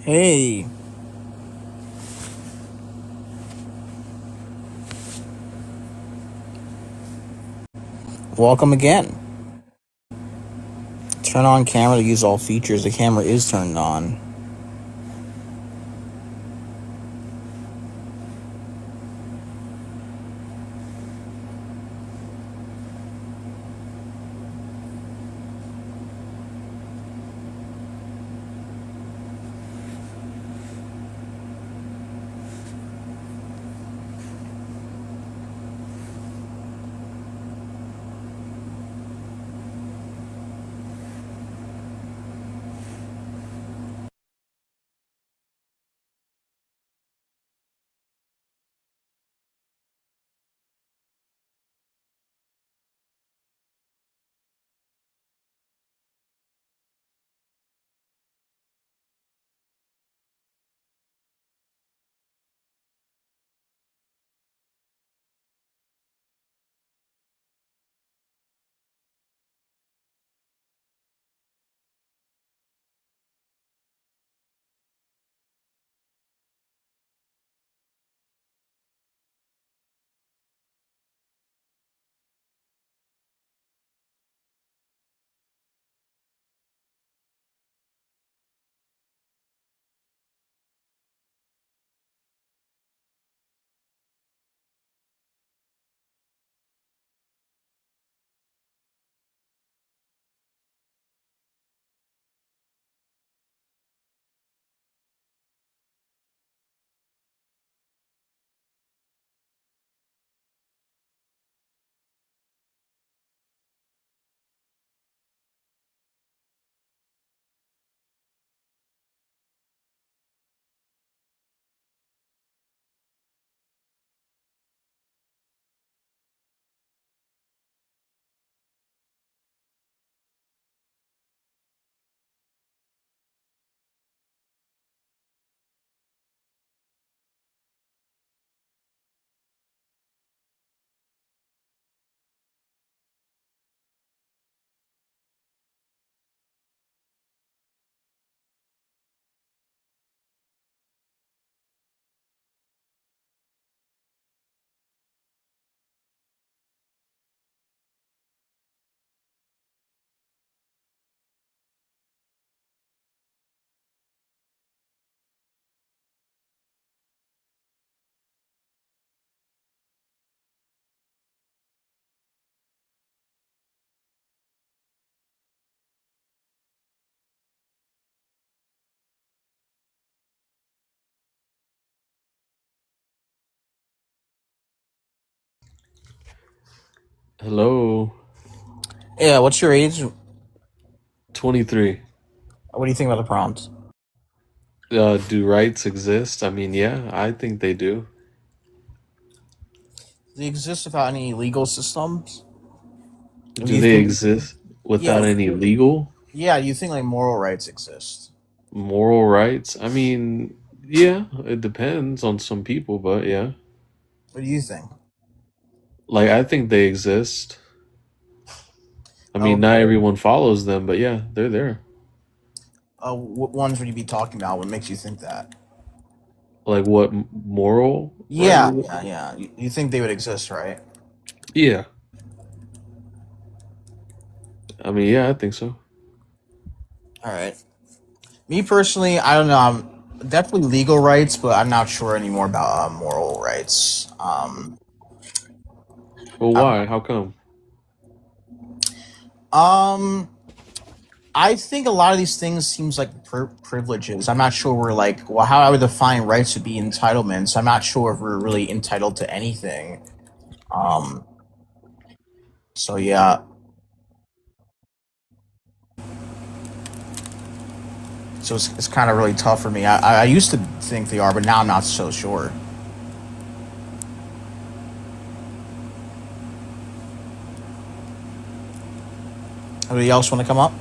Hey, welcome again. Turn on camera to use all features. The camera is turned on. Hello, Yeah, what's your age? What 23. do you think about the prompt? Do rights exist? I mean, yeah, I think they do. Do they exist without any legal systems? Or do Do you they think, exist yeah, without any legal yeah, do you think like moral rights exist? moral rights? I mean, yeah, it depends on some people, but yeah. What do you think? Like, I think they exist. I mean, not Okay. everyone follows them, but yeah, they're there. What ones would you be talking about? What makes you think that? Like, what moral? Right? Yeah, yeah, yeah. You think they would exist, right? Yeah. I mean, yeah, I think so. All right. Me personally, I don't know. I'm definitely legal rights, but I'm not sure anymore about moral rights. Well, I, why? How come? um, I think a lot of these things seems like privileges. I'm not sure we're like, well, how I would define rights would be entitlements. I'm not sure if we're really entitled to anything. Um, so yeah, so it's kind of really tough for me. I used to think they are, but now I'm not so sure. Anybody else want to come up?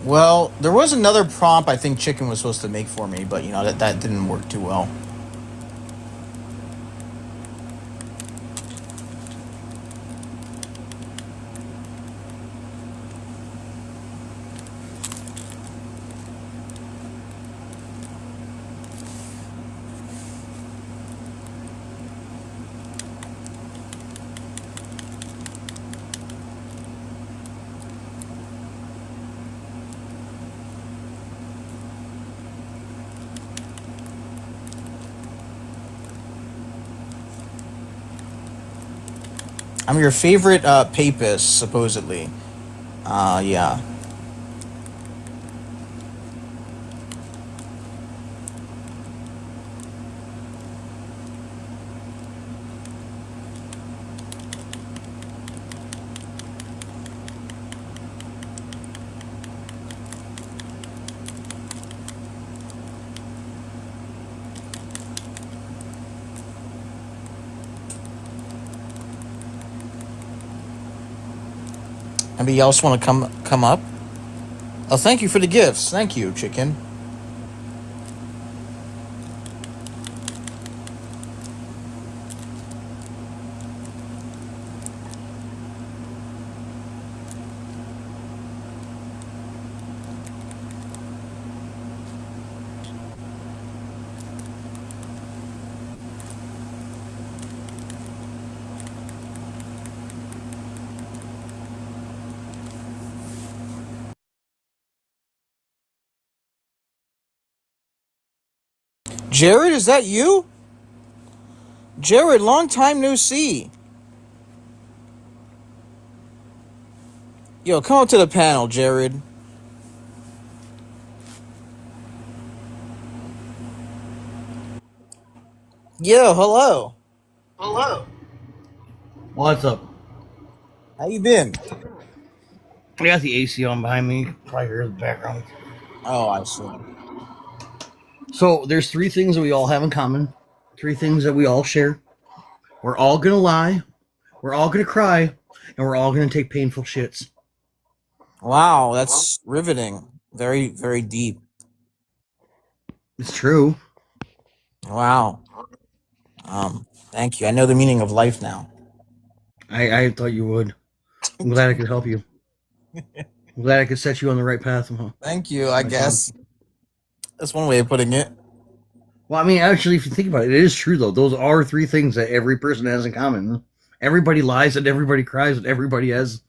Well, there was another prompt I think Chicken was supposed to make for me, but that didn't work too well. I'm your favorite papist, supposedly. Yeah. Anybody else want to come up? Oh, thank you for the gifts. Thank you, Chicken. Jared, is that you? Jared, long time no see. Yo, come up to the panel, Jared. Yo, hello. Hello. What's up? How you been? I got the AC on behind me. Probably hear the background. Oh, I see. So there's three things that we all have in common. Three things that we all share. We're all gonna lie. We're all gonna cry, and we're all gonna take painful shits. Wow, that's riveting. Very, very deep. It's true. Wow. Thank you. I know the meaning of life now. I thought you would. I'm glad I could help you. I'm glad I could set you on the right path. Thank you, I guess. That's one way of putting it. Well, I mean, actually, if you think about it, it is true though. Those are three things that every person has in common. Everybody lies and everybody cries and everybody has,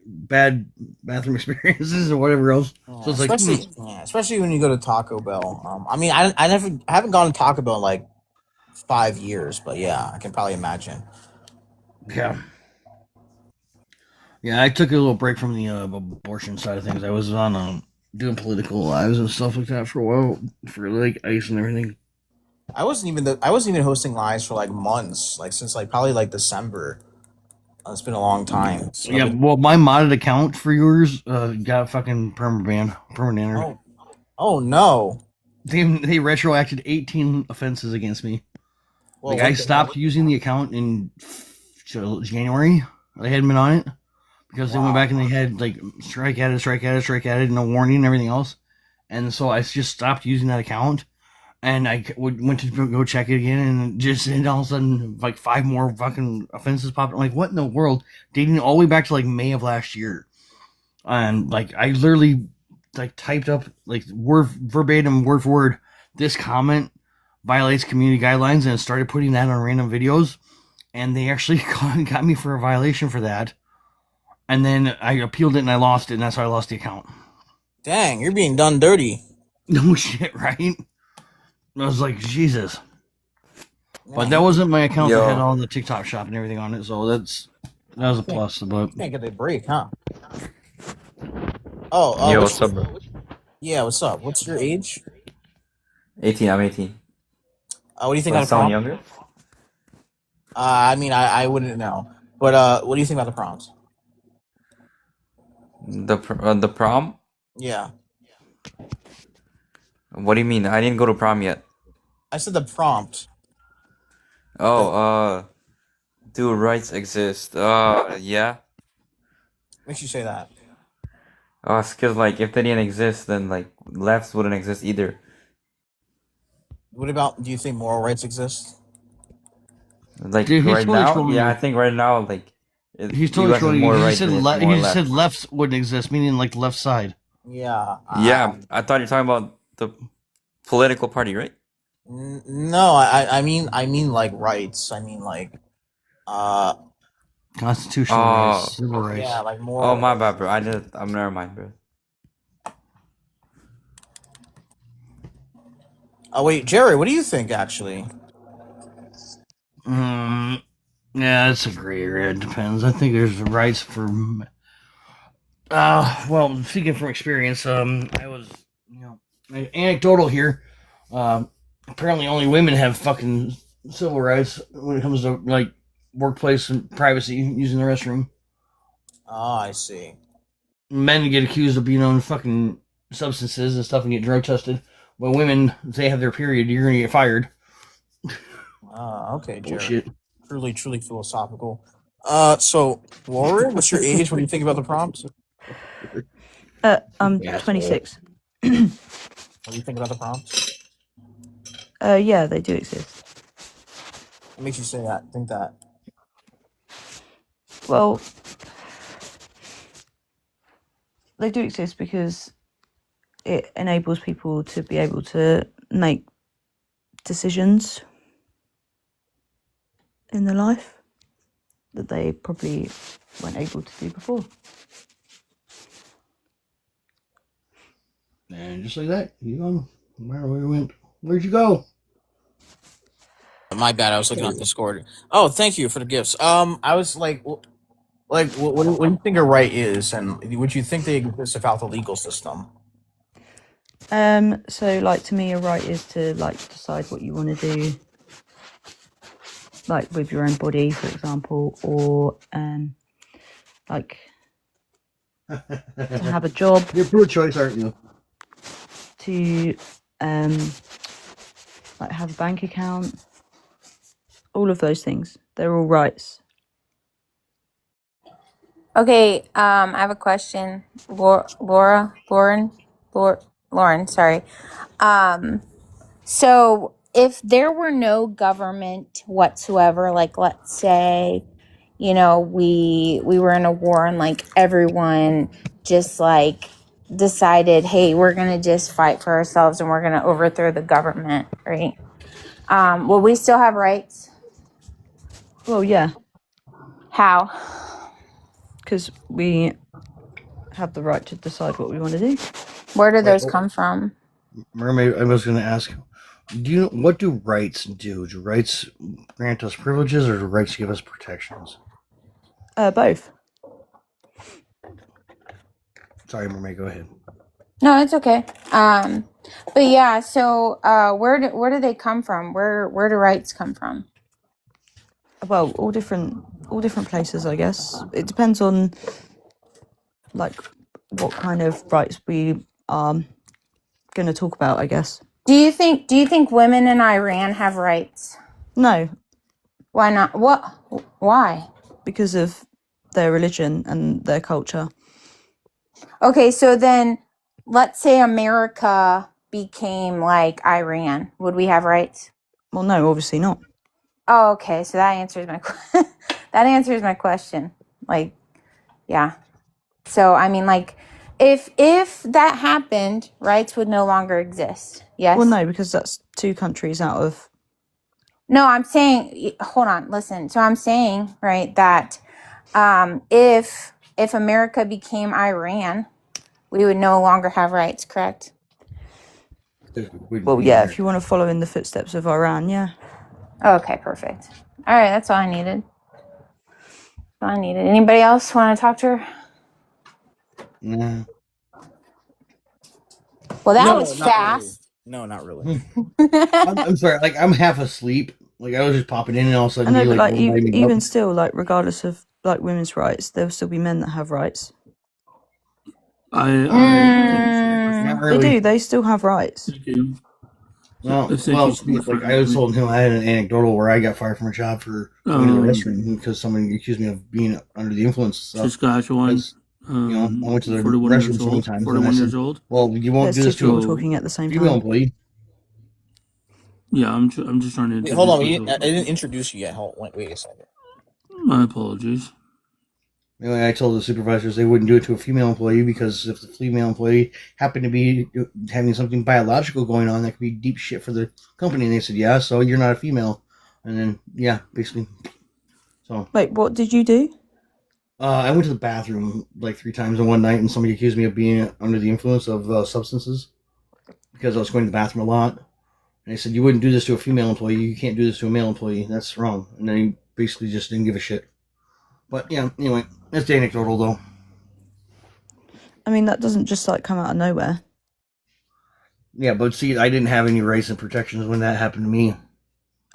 bad bathroom experiences or whatever else. Yeah, So it's like, especially when you go to Taco Bell. I mean, I haven't gone to Taco Bell in like 5 years, but yeah, I can probably imagine. yeah. Yeah, I took a little break from the abortion side of things. I was on doing political lives and stuff like that for a while, for like ICE and everything. I wasn't even hosting lives for like months, like since like probably like December. It's been a long time. So Yeah, well, my modded account for yours got fucking permanent. oh, oh no. They retroacted 18 offenses against me. Well, Like I stopped using the account in January. I hadn't been on it because they went back and they had like strike at it, no warning and everything else. And so I just stopped using that account. And I went to go check it again, and all of a sudden, like 5 more fucking offenses popped. I'm like, what in the world? Dating all the way back to like May of last year, and like I literally like typed up like word verbatim, word for word, this comment violates community guidelines, and started putting that on random videos, and they actually got me for a violation for that. And then I appealed it and I lost it, and that's how I lost the account. Dang, you're being done dirty. No shit, right? I was like, Jesus. But that wasn't my account that had all the TikTok shop and everything on it, so that was a plus. But can't get a break, huh? Oh, Yo, what's up, bro? Yeah, what's up? What's your age? 18, I'm 18. What do you think Want about the someone prompt? younger? I mean, I wouldn't know, but what do you think about the prompt? The prom? Yeah, What do you mean? I didn't go to prom yet. I said the prompt. Oh, do rights exist? Yeah. Makes you say that. Oh, it's because like if they didn't exist, then like lefts wouldn't exist either. What about? Do you think moral rights exist? Like Dude, he's right totally now, trolling yeah, I you. think right now, like He's totally U.S. is trolling you. more He right said than more he left. said lefts wouldn't exist, meaning like left side. Yeah. Yeah, I thought you're talking about the political party, right? No, I mean like rights. I mean like Constitutional Oh, rights, civil rights. yeah, like more. oh my bad, bro. I'm never mind, bro. Oh wait, Jerry, what do you think actually? Yeah, it's a gray area. It depends. I think there's rights for. Well, speaking from experience, I was, anecdotal here. Apparently, only women have fucking civil rights when it comes to like workplace and privacy using the restroom. Oh, I see. Men get accused of being on fucking substances and stuff and get drug tested. But women, if they have their period, you're gonna get fired. Okay, Jerry. Bullshit. Truly, truly philosophical. So Laura, what's your age when you think about the prompt? I'm Yeah, 26. What do you think about the prompt? Yeah, they do exist. What makes you say that? Think that? Well, they do exist because it enables people to be able to make decisions in their life that they probably weren't able to do before. And just like that, you gone. Where we went? Where'd you go? My bad. I was looking on Discord. Oh, thank you for the gifts. I was like, what do you think a right is, and would you think they exist without the legal system? So like to me, a right is to like decide what you want to do, like with your own body, for example, or like to have a job, You're pro-choice, aren't you? to like have a bank account, all of those things. They're all rights. Okay, I have a question. Lauren, sorry. So if there were no government whatsoever, like let's say, we were in a war and like everyone just like decided, hey, we're gonna just fight for ourselves and we're gonna overthrow the government, right? Will we still have rights? Well, yeah, How? because we have the right to decide what we want to do. Where do those Wait, come from? Mermaid, I was going to ask, what do rights do? Do rights grant us privileges, or do rights give us protections? Both. Sorry, Mermaid, go ahead. No, it's okay. But yeah, so where do they come from? Where do rights come from? Well, all different places, I guess. It depends on like what kind of rights we are going to talk about, I guess. Do you think women in Iran have rights? No, Why not? What? Why? because of their religion and their culture. Okay, so then let's say America became like Iran. Would we have rights? Well, no, obviously not. Oh, okay. So that answers my that answers my question. Like, yeah. So I mean, like, if that happened, rights would no longer exist. Yes. Well, no, because that's two countries out of. No, I'm saying. Hold on. Listen. So I'm saying, right, that if America became Iran, we would no longer have rights. Correct. Well, yeah, if you want to follow in the footsteps of Iran, yeah. Okay. Perfect. All right. That's all I needed. That's all I needed. Anybody else want to talk to her? Nah. Well, that No, was not fast. No, not really. I'm sorry, like, I'm half asleep. Like, I was just popping in and all of a sudden, I know, you, but like lighting me even up. still, like regardless of like women's rights, there will still be men that have rights. Not Mm, They really. do. They still have rights. Thank you. Well, If they well, just speak like for I was everyone. told him, I had an anecdotal where I got fired from a job for going to the Um, restroom because someone accused me of being under the influence. So Saskatchewan. that's- I went to the 41 restroom years so many old. times, and I 41 years said, old. "Well, you won't There's do two this to people So talking at the same a female time. employee." yeah, I'm just trying to Wait, hold on. introduce I myself. didn't introduce you yet. Wait a second. My apologies. Anyway, I told the supervisors they wouldn't do it to a female employee because if the female employee happened to be having something biological going on, that could be deep shit for the company. And they said, "Yeah, so you're not a female." And then, yeah, basically. So Wait, what did you do? I went to the bathroom like 3 times in one night, and somebody accused me of being under the influence of substances because I was going to the bathroom a lot. And they said, "You wouldn't do this to a female employee. You can't do this to a male employee. That's wrong." And they basically just didn't give a shit. But yeah, anyway, that's anecdotal though. I mean, that doesn't just like come out of nowhere. Yeah, but see, I didn't have any rights and protections when that happened to me.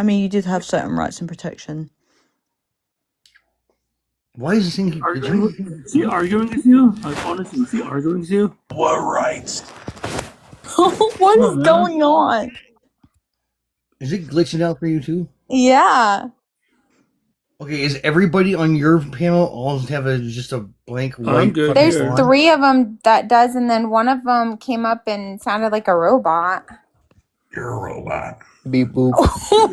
I mean, you did have certain rights and protection. Why is this thing? Is he arguing with you? Like, honestly, is he arguing with you? What rights? What is going on? Is it glitching out for you too? Yeah. Okay, is everybody on your panel all have just a blank white? I'm good. fucking There's Yeah. font? 3 of them that does, and then one of them came up and sounded like a robot. You're a robot. Beep boop.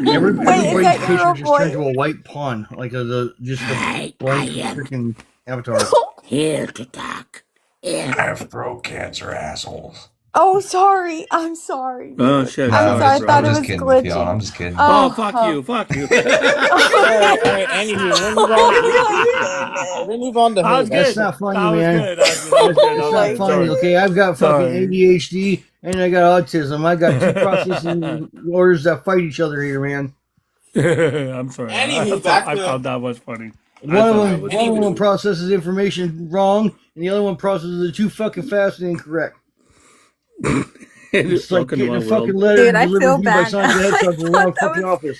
Everybody's that picture your just voice? turned to a white pawn, like just a blank freaking avatar. Here to talk. I have throat cancer, assholes. Oh, sorry. I'm sorry. Oh shit! I'm sorry. I bro. thought it was glitching. I'm just kidding. Oh, fuck you! Fuck you! Alright, anywho, we'll move on to I was Hope. That's good. not funny, I was man. good. I was good. I was good. It's I was not good. funny, Sorry. okay? I've got fucking Sorry. ADHD and I got autism. I got 2 processing orders that fight each other here, man. I'm sorry. Anywho, back I to- thought that was funny. One of them processes information wrong, and the other one processes it too fucking fast and incorrect. It's like Welcome to getting my a fucking world. letter Dude, I delivered feel to you by bad. Sonic the Hedgehog from the wrong I thought that fucking was- office.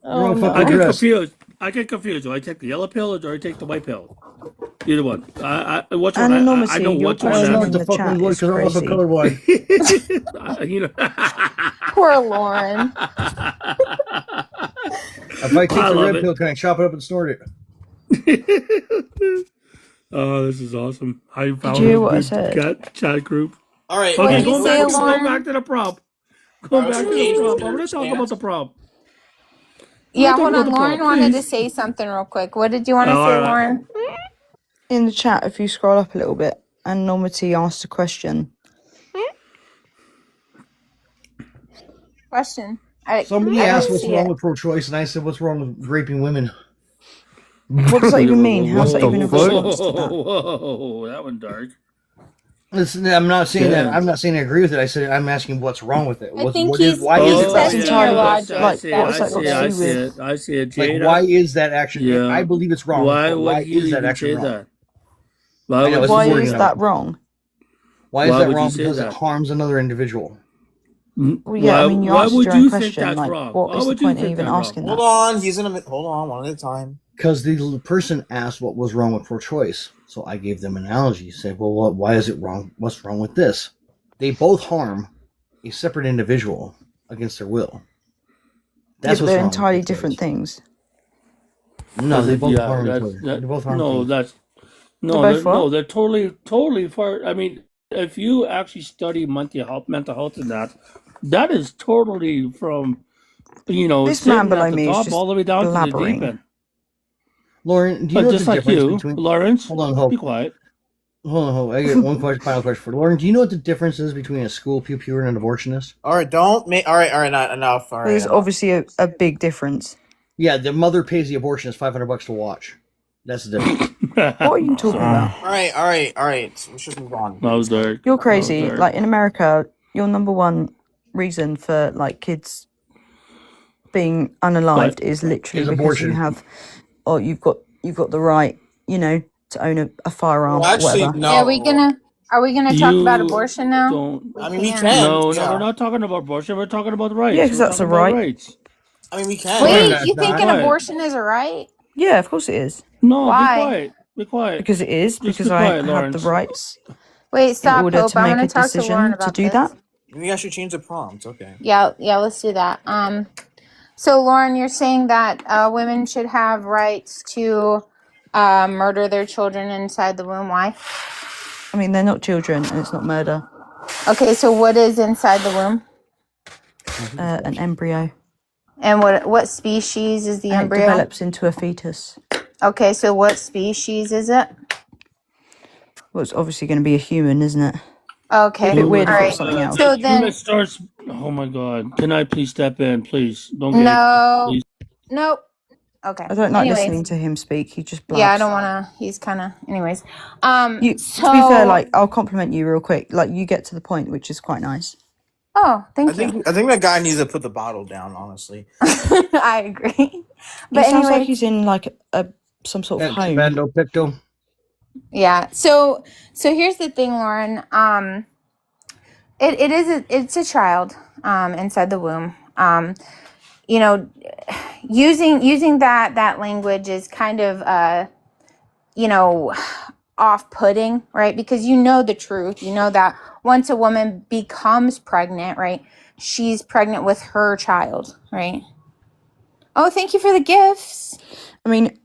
Oh, Wrong no. fucking I get address. confused. I get confused. Do I take the yellow pill or do I take the white pill? Either one. Which one? I Anonymity, know your which I one. don't know question what in the the fuck chat one's what is because I'm also crazy. colorblind. You know. Poor Lauren. If I take I the love red it. pill, can I chop it up and snort it? Oh, this is awesome. I found you hear a what I good said? chat group. Alright, What Okay, did you going say, back, Lauren? going back to the prompt. Going I was back to the changing prompt. your I'm going to talk stance. about the prompt. Yeah, talk hold about on. the Lauren prompt, wanted to please. say something real quick. What did you want to Oh, say, all right. Lauren? In the chat, if you scroll up a little bit, Anonymity asked a question. Question. Somebody I asked didn't what's see wrong it. with pro-choice, and I said, "What's wrong with raping women?" What does that even mean? How's that the even a fuck? response to that? Whoa, that one dark. Listen, I'm not saying that. Yeah. I'm not saying I agree with it. I said I'm asking what's wrong with it. I think What is? he's- Why is he's it? That's testing entirely your logic. like, see what has that got to I do see with? it. I see it. Like, Jada, why is that action? Yeah. I believe it's wrong. why but would why you is that even action say wrong? that? I know, it's Why wording is of that it. wrong? Why is Why that would you wrong? say Because that? it harms another individual. Well, yeah, I mean, you why answered would your own you think question. that's Like, wrong? what Why is the would you point of think even that's wrong? asking Hold that? on, he's in a hold on, one at a time. Because the person asked what was wrong with pro-choice, so I gave them an analogy. Said, "Well, why is it wrong? What's wrong with this?" They both harm a separate individual against their will. Yeah, That's but what's they're wrong with entirely pro-choice. different things. No, they both Yeah, harm each that's- other. that- They both harm no, people. that's They're both what? they're totally far. I mean, if you actually study mental health and that is totally from This sitting man below at the me is top just all the way down to the blabbering. deep end. Lauren, do you know Just the like difference you, between? Lawrence. Hold on, hold. Be quiet. Hold on. I get one question, final question for Lauren. Do you know what the difference is between a school pupil and an abortionist? Alright, don't make alright, not enough. Alright. There's enough. obviously a big difference. Yeah, the mother pays the abortionist $500 to watch. That's the difference. What are you talking about? Alright. Let's just move on. That was dark. You're That was crazy. dark. Like in America, your number one reason for like kids being unalived is literally Is because abortion. you have, or you've got the right, to own a firearm Well, or actually, whatever. no. Yeah, are we gonna talk about You abortion now? Don't. I mean, we can't. can. No, yeah. we're not talking about abortion. We're talking about rights. Yeah, 'cause We're that's a talking about right. rights. I mean, we can. Wait, that's you think not an right. abortion is a right? Yeah, of course it is. No, Why? be quiet. Be quiet. Because it is. Just Because be I quiet, had the Lawrence. rights Wait, in stop, order Hope. to I make want a to talk to Lauren decision to about do this. that. Maybe I should change the prompt. Okay. Yeah, let's do that. So Lauren, you're saying that women should have rights to murder their children inside the womb. Why? I mean, they're not children, and it's not murder. Okay, so what is inside the womb? An embryo. And what species is the And it embryo? develops into a fetus. Okay, so what species is it? Well, it's obviously going to be a human, isn't it? Okay, It'd be weird all if it right. was something else. So As soon then, as it starts, oh my god! Can I please step in, please? Don't get no, please. nope. Okay. I don't like Anyways, listening to him speak. He just blabs. yeah, I don't want to. He's kind of. Anyways, To be fair, like, I'll compliment you real quick. Like, you get to the point, which is quite nice. Oh, I thank you. think that guy needs to put the bottle down. Honestly, I agree. He But sounds like anyway, he's in like some sort of home. Bando Picto. yeah. So here's the thing, Lauren. It's a child inside the womb. You know, using that language is kind of you know, off-putting, right? Because you know the truth. You know that once a woman becomes pregnant, right, she's pregnant with her child, right? Oh, thank you for the gifts. I mean,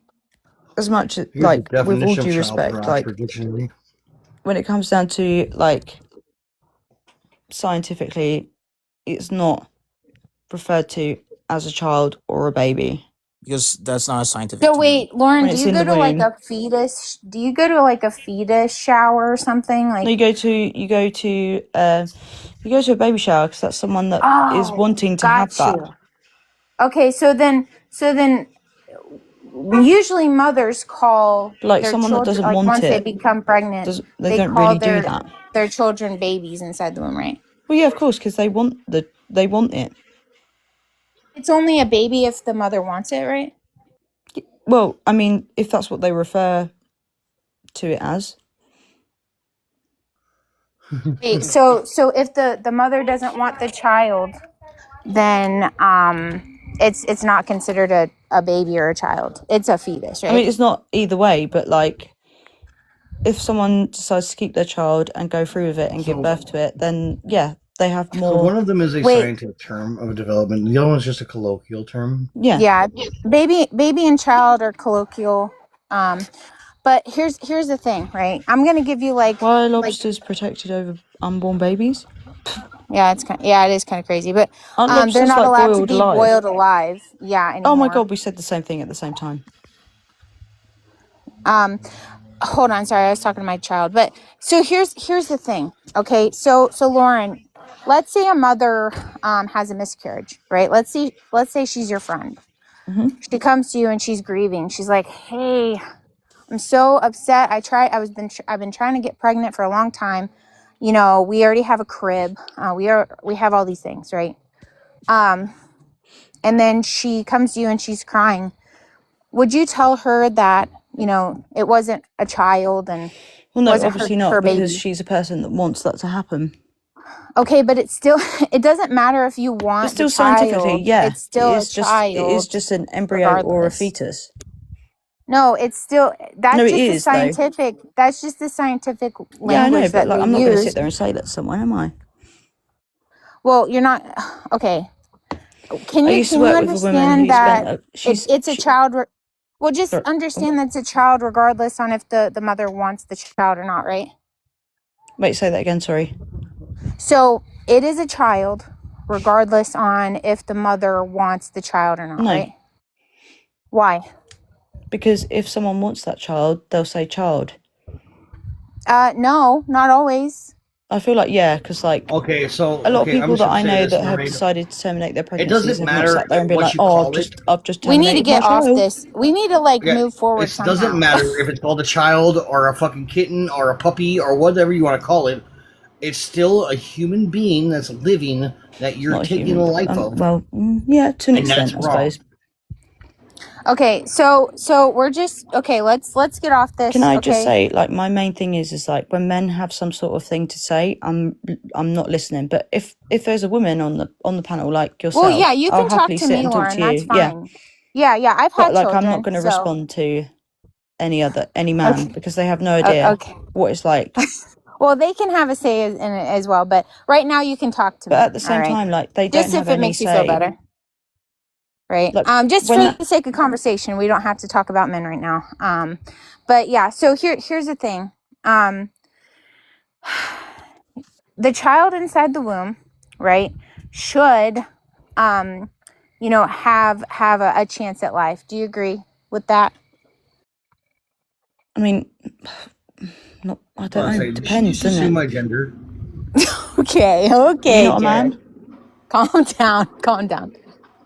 as much as, Here's like, the with all definition of due child respect, for like, Oxford Dictionary. when it comes down to, like, scientifically, it's not referred to as a child or a baby. because that's not a scientific So term. wait, Lauren, When do it's you in go the to like womb. a fetus? Do you go to like a fetus shower or something? No, Like, you go to a baby shower because that's someone that is oh, wanting to have got that. you. Okay, so then usually mothers call Like their someone that children, doesn't like want once they it, become pregnant, they they don't call really do that. their children babies inside the womb, right? Well, yeah, of course, because they want it. It's only a baby if the mother wants it, right? Well, I mean, if that's what they refer to it as. Wait, so if the mother doesn't want the child, then it's not considered a baby or a child. It's a fetus, right? I mean, it's not either way, but like, if someone decides to keep their child and go through with it and give So- birth to it, then yeah, they have So more. one of them is a Wait. scientific term of development. The other one's just a colloquial term. Yeah. Yeah, baby and child are colloquial. But here's the thing, right? I'm gonna give you like Why are lobsters protected over unborn babies? it is kind of crazy, but Aren't they're lobsters not like allowed to boiled be alive? boiled alive. Yeah. Anymore. Oh my god, we said the same thing at the same time. Hold on, sorry, I was talking to my child. But so here's the thing. Okay, so Lauren, let's say a mother has a miscarriage, right? Let's say she's your friend. Mhm. She comes to you and she's grieving. She's like, "Hey, I'm so upset. I've been trying to get pregnant for a long time. You know, we already have a crib. We have all these things, right?" And then she comes to you and she's crying. Would you tell her that, you know, it wasn't a child and Well, no, wasn't obviously her not, because baby? she's a person that wants that to happen. Okay, but it's still it doesn't matter if you want But still, the child. scientifically, yeah, It's still it a is just child. it is just an embryo or a regardless. fetus. No, it's still that's No, it just the is, though. scientific. That's just the scientific language Yeah, I know, that but like, they I'm not going to use. sit there and say that to someone, am I? Well, you're not okay. Can I you used to work with a woman understand who that spent. it's a child? Well, just Sorry. understand that it's a child, regardless on if the mother wants the child or not, right? Wait, say that again. Sorry. So it is a child, regardless on if the mother wants the child or not, No. right? Why? Because if someone wants that child, they'll say child. No, not always. I feel like, yeah, because like Okay, so a lot okay, of people I'm just that gonna I say know this, that have Lorraine. decided to terminate their It pregnancies doesn't have not matter sat there and been what like, you oh, call it. I've just We need to terminated get my off child. this. We need to like Yeah, move forward it somehow. doesn't matter if it's called a child or a fucking kitten or a puppy or whatever you want to call it. It's still a human being that's living that you're Not a taking human. the life of. Well, yeah, to an And that's extent, I wrong. suppose. Okay, so we're just okay. Let's get off this. Can I okay? just say, like, my main thing is like when men have some sort of thing to say, I'm not listening. But if there's a woman on the panel like yourself, Well, yeah, you I'll can talk happily to sit me, and Lauren. talk to That's you. Yeah, fine. Yeah. I've but had like children. I'm not going to so. respond to any man Okay. because they have no idea Okay. what it's like. Well, they can have a say in it as well, but right now you can talk to me. But at the all don't right? time, like they Just don't if have it any makes you feel say. better. right? Like, Just when for that- the sake of conversation, we don't have to talk about men right now. But yeah, so here's the thing. The child inside the womb, right, should have a chance at life. Do you agree with that? I mean, I don't know. Depends, doesn't it? my gender. Okay, Are you okay, not a Jared. man? Calm down.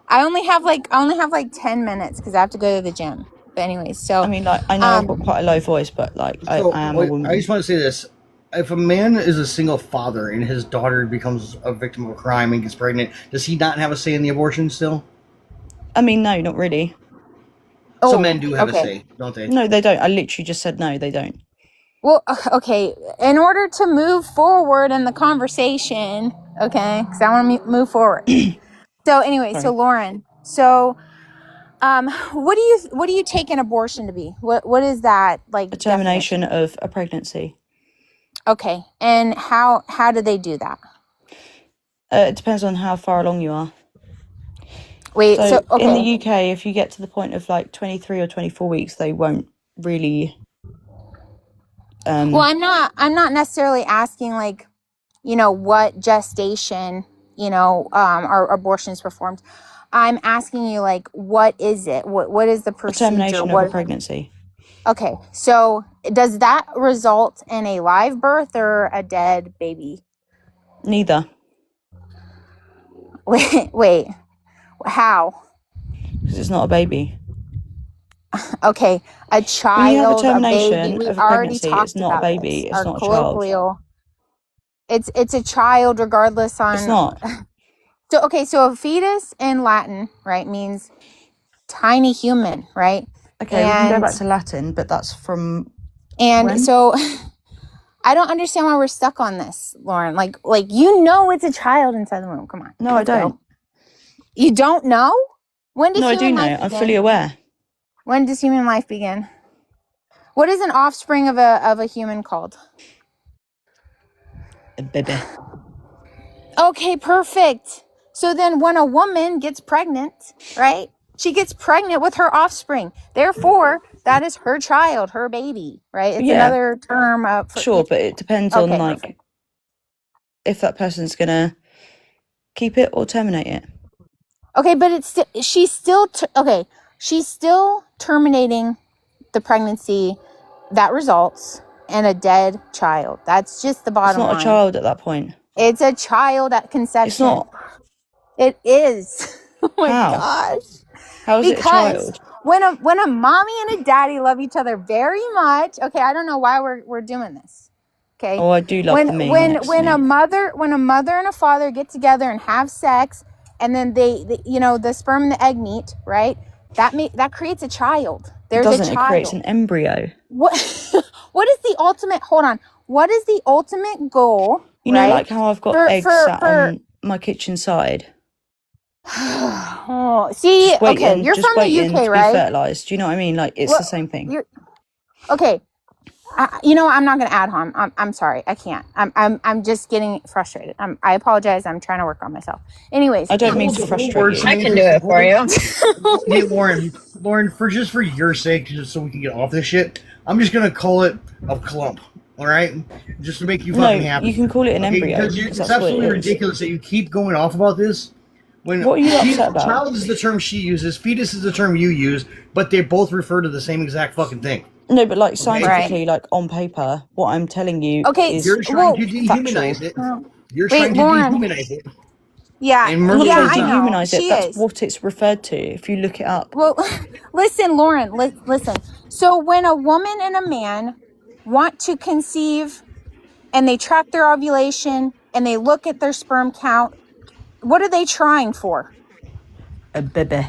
I only have like 10 minutes because I have to go to the gym. But anyways, so I mean, like, I know I've got quite a low voice, but like, I am a woman. I just want to say this. If a man is a single father and his daughter becomes a victim of a crime and gets pregnant, does he not have a say in the abortion still? I mean, no, not really. Some men do have a okay. say, don't they? No, they don't. I literally just said no, they don't. Well, okay. In order to move forward in the conversation, okay, because I want to move forward. So anyway, Sorry. so Lauren, so what do you take an abortion to be? What is that like? A termination of a pregnancy. Okay, and how do they do that? It depends on how far along you are. Wait, So so okay. in the UK, if you get to the point of like 23 or 24 weeks, they won't really. Well, I'm not necessarily asking like, what gestation, are abortions performed. I'm asking you like, what is it? What is the a procedure? termination of a pregnancy. Okay, so does that result in a live birth or a dead baby? Neither. Wait, how? Because it's not a baby. Okay, a child, When you have a baby. termination We of a already pregnancy, talked it's not a about baby, this. it's Our not a child. colloquial. It's a child regardless on. It's not. So okay, so a fetus in Latin, right, means tiny human, right? Okay, we can go And- back to Latin, but that's from And When? so I don't understand why we're stuck on this, Lauren. Like it's a child inside the womb. Come on. No, I let's go. don't. You don't know? When does No, I do human know. life I'm begin? fully aware. When does human life begin? What is an offspring of a human called? A baby. Okay, perfect. So then when a woman gets pregnant, right? She gets pregnant with her offspring. Therefore, that is her child, her baby, right? It's Yeah. another term for Sure, but it depends Okay, on like perfect. if that person's gonna keep it or terminate it. Okay, but she's still terminating the pregnancy that results in a dead child. That's just the It's bottom not line. a child at that point. It's a child at conception. It's not. It is. Oh my How? gosh. How is it a Because child? when a mommy and a daddy love each other very much, okay, I don't know why we're doing this. Okay. Oh, I do love the meme. When a mother and a father get together and have sex, and then they the sperm and the egg meet, right? That creates a child. There's doesn't a it child. creates an embryo? What what is the ultimate? Hold on. What is the ultimate goal? You know, right? like how I've got For- eggs for- sat for- on my kitchen side. Oh, see, Just waiting, okay, you're just from the waiting UK, to right? be fertilized. Do you know what I mean? Like it's Well, the same thing. You're okay. I'm not gonna add harm. I'm sorry. I can't. I'm just getting frustrated. I apologize. I'm trying to work on myself. Anyways, I don't mean to frustrate you. I can do it for you. Hey, Lauren, for your sake, just so we can get off this shit, I'm just gonna call it a clump. All right, just to make you No, fucking happy. you can call it an Okay, embryo. because Because it's that's what absolutely it is. ridiculous that you keep going off about this. When What are you upset about? Child is the term she uses, fetus is the term you use, but they both refer to the same exact fucking thing. No, but like scientifically, like on paper, what I'm telling you Okay, is You're trying to factual. dehumanize it. You're Wait, trying to Lauren. dehumanize it. yeah, And I'm Murphy not yeah, trying I to know. dehumanize it. She That's is. what it's referred to. If you look it up. Well, listen, Lauren. Listen. So when a woman and a man want to conceive, and they track their ovulation, and they look at their sperm count, what are they trying for? A baby.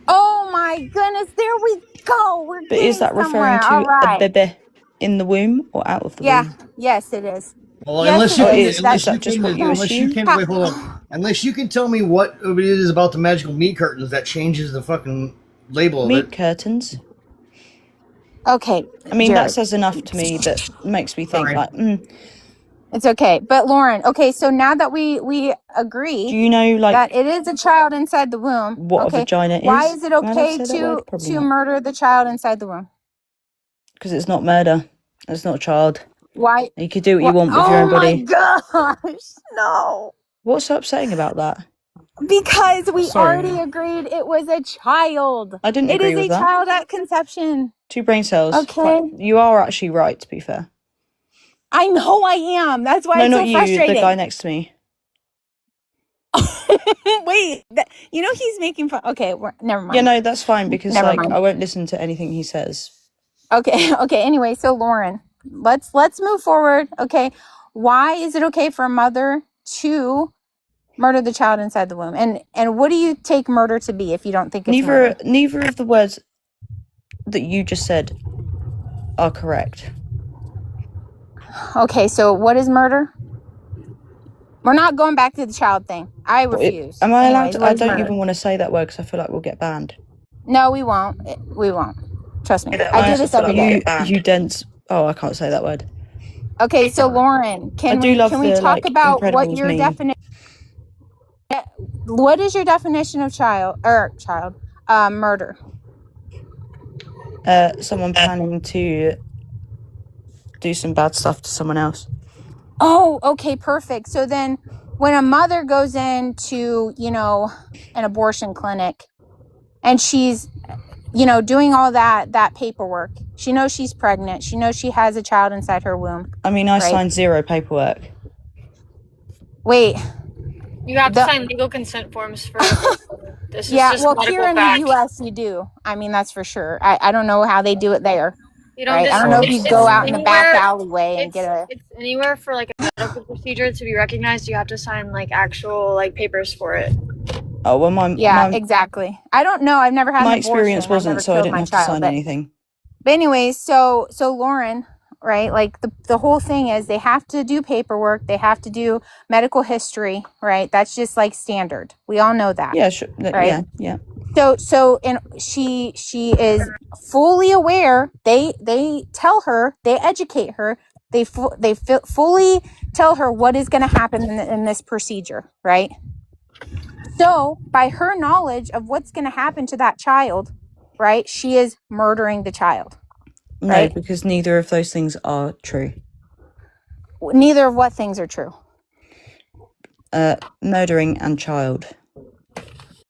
Oh my goodness! There we go. We're But is that getting somewhere. referring to All right. a baby in the womb or out of the Yeah. womb? Yes, it is. Well, Yes, unless it you is. can, Is unless that you just can, what you unless you assume? can, wait, hold on. Unless you can tell me what it is about the magical meat curtains that changes the fucking label of Meat it. curtains. Okay. I mean, Jared. that says enough to me that makes me think Sorry. like, It's okay. But Lauren, okay, so now that we Do agree you know like that it is a child inside the womb, what a okay, vagina why is? is it Am I allowed okay to say that word? to Probably not. murder the child inside the womb? Because it's not murder. It's not a child. Why? You could do what you What? want with your Oh own my body. gosh, no. What's so upsetting about that? Because we Sorry. already agreed it was a child. I didn't It agree is with a that. child at conception. 2 brain cells. Okay. You are actually right, to be fair. I know I am. That's why No, I'm not so you. frustrated. The guy next to me. Wait, you know he's making fun. Okay, never mind. Yeah, no, that's fine because Never like mind. I won't listen to anything he says. Okay, okay. Anyway, so Lauren, let's move forward. Okay, why is it okay for a mother to murder the child inside the womb? And what do you take murder to be if you don't think it's murder? Neither of the words that you just said are correct. Okay, so what is murder? We're not going back to the child thing. I refuse. Am I allowed Anyways, to? what I is don't murder? even want to say that word because I feel like we'll get banned. No, we won't. We won't. Trust me. I do this every day. You dense. Oh, I can't say that word. Okay, so Lauren, can we talk like, about what Incredibles your meme. definition? What is your definition of murder? Someone planning to do some bad stuff to someone else. Oh, okay, perfect. So then when a mother goes into, an abortion clinic and she's, doing all that paperwork, she knows she's pregnant. She knows she has a child inside her womb. I mean, I signed 0 paperwork. Wait. You have to sign legal consent forms for this. Is Yeah, just well, medical here in fact. the U.S. you do. I mean, that's for sure. I don't know how they do it there. You don't Right? just, I don't know if you go out in the back anywhere- alleyway and get a. It's anywhere for like a medical procedure to be recognized. You have to sign like actual like papers for it. Oh well, my exactly. I don't know. I've never had my an abortion. experience I've wasn't, never so I killed didn't my have to child, sign but- anything. But anyways, so Lauren, right? Like the whole thing is they have to do paperwork. They have to do medical history, right? That's just like standard. We all know that. Yeah, sure. Right? Yeah. So and she is fully aware. They tell her, they educate her, they fully tell her what is going to happen in this procedure, right? So by her knowledge of what's going to happen to that child, right, she is murdering the child. No, Right? because neither of those things are true. Neither of what things are true. Murdering and child.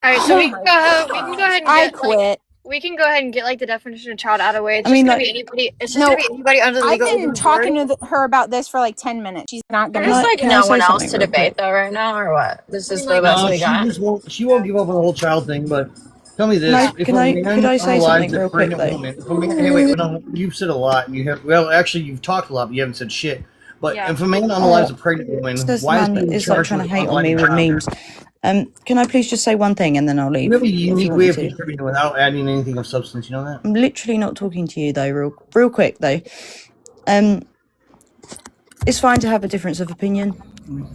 All right, so we can go ahead and I get, quit. we can go ahead and get like the definition of child out of the way. It's I mean, just gonna like- be anybody. It's just No, gonna be anybody under the I've legal age been of talking majority. to her about this for like 10 minutes. She's not going There's to. like Can I no say one else something to real debate quick? though right now, or what? This is the Like, best No, we she got. just won't. She won't give up on the whole child thing. But tell me this: No, if could a I- man could I say unalives something a real quick, pregnant though? woman, if a man, hey, wait, no, you've said a lot, and you have. Well, actually, you've talked a lot, but you haven't said shit. But Yeah. if a man unalives a pregnant woman, This why is man he is in like charge trying to of hate on me unaliving with child? memes. Can I please just say one thing and then I'll leave? Really if you unique want way me of to. contributing without adding anything of substance. You know that? I'm literally not talking to you though. Real quick though. It's fine to have a difference of opinion.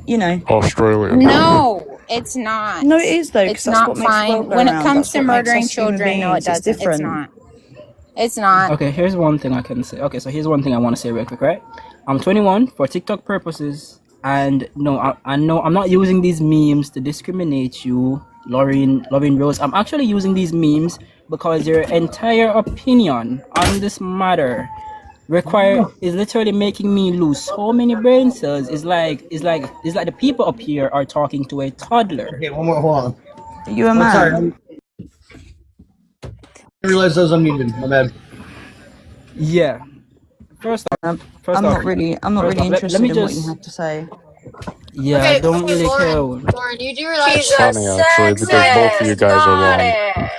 You know. Australia. No, it's not. No, it is though, because It's that's not what makes the fine. world go When it round. comes That's to what makes murdering us human children, no, it beings. It's doesn't. It's different. not. It's not. Okay, here's one thing I can say. Okay, so here's one thing I want to say real quick, right? I'm 21 for TikTok purposes, and no, I know I'm not using these memes to discriminate you, Lauren Rose. I'm actually using these memes because your entire opinion on this matter is literally making me lose so many brain cells. It's like the people up here are talking to a toddler. Okay, one more. Hold on. Are you a Oh, man? sorry. I realized I was unmuted. My bad. Yeah. First I'm off, not really let interested me in what just- you have to say. yeah, I don't really care. Lauren, you do realize It's funny actually because both of you guys are wrong. That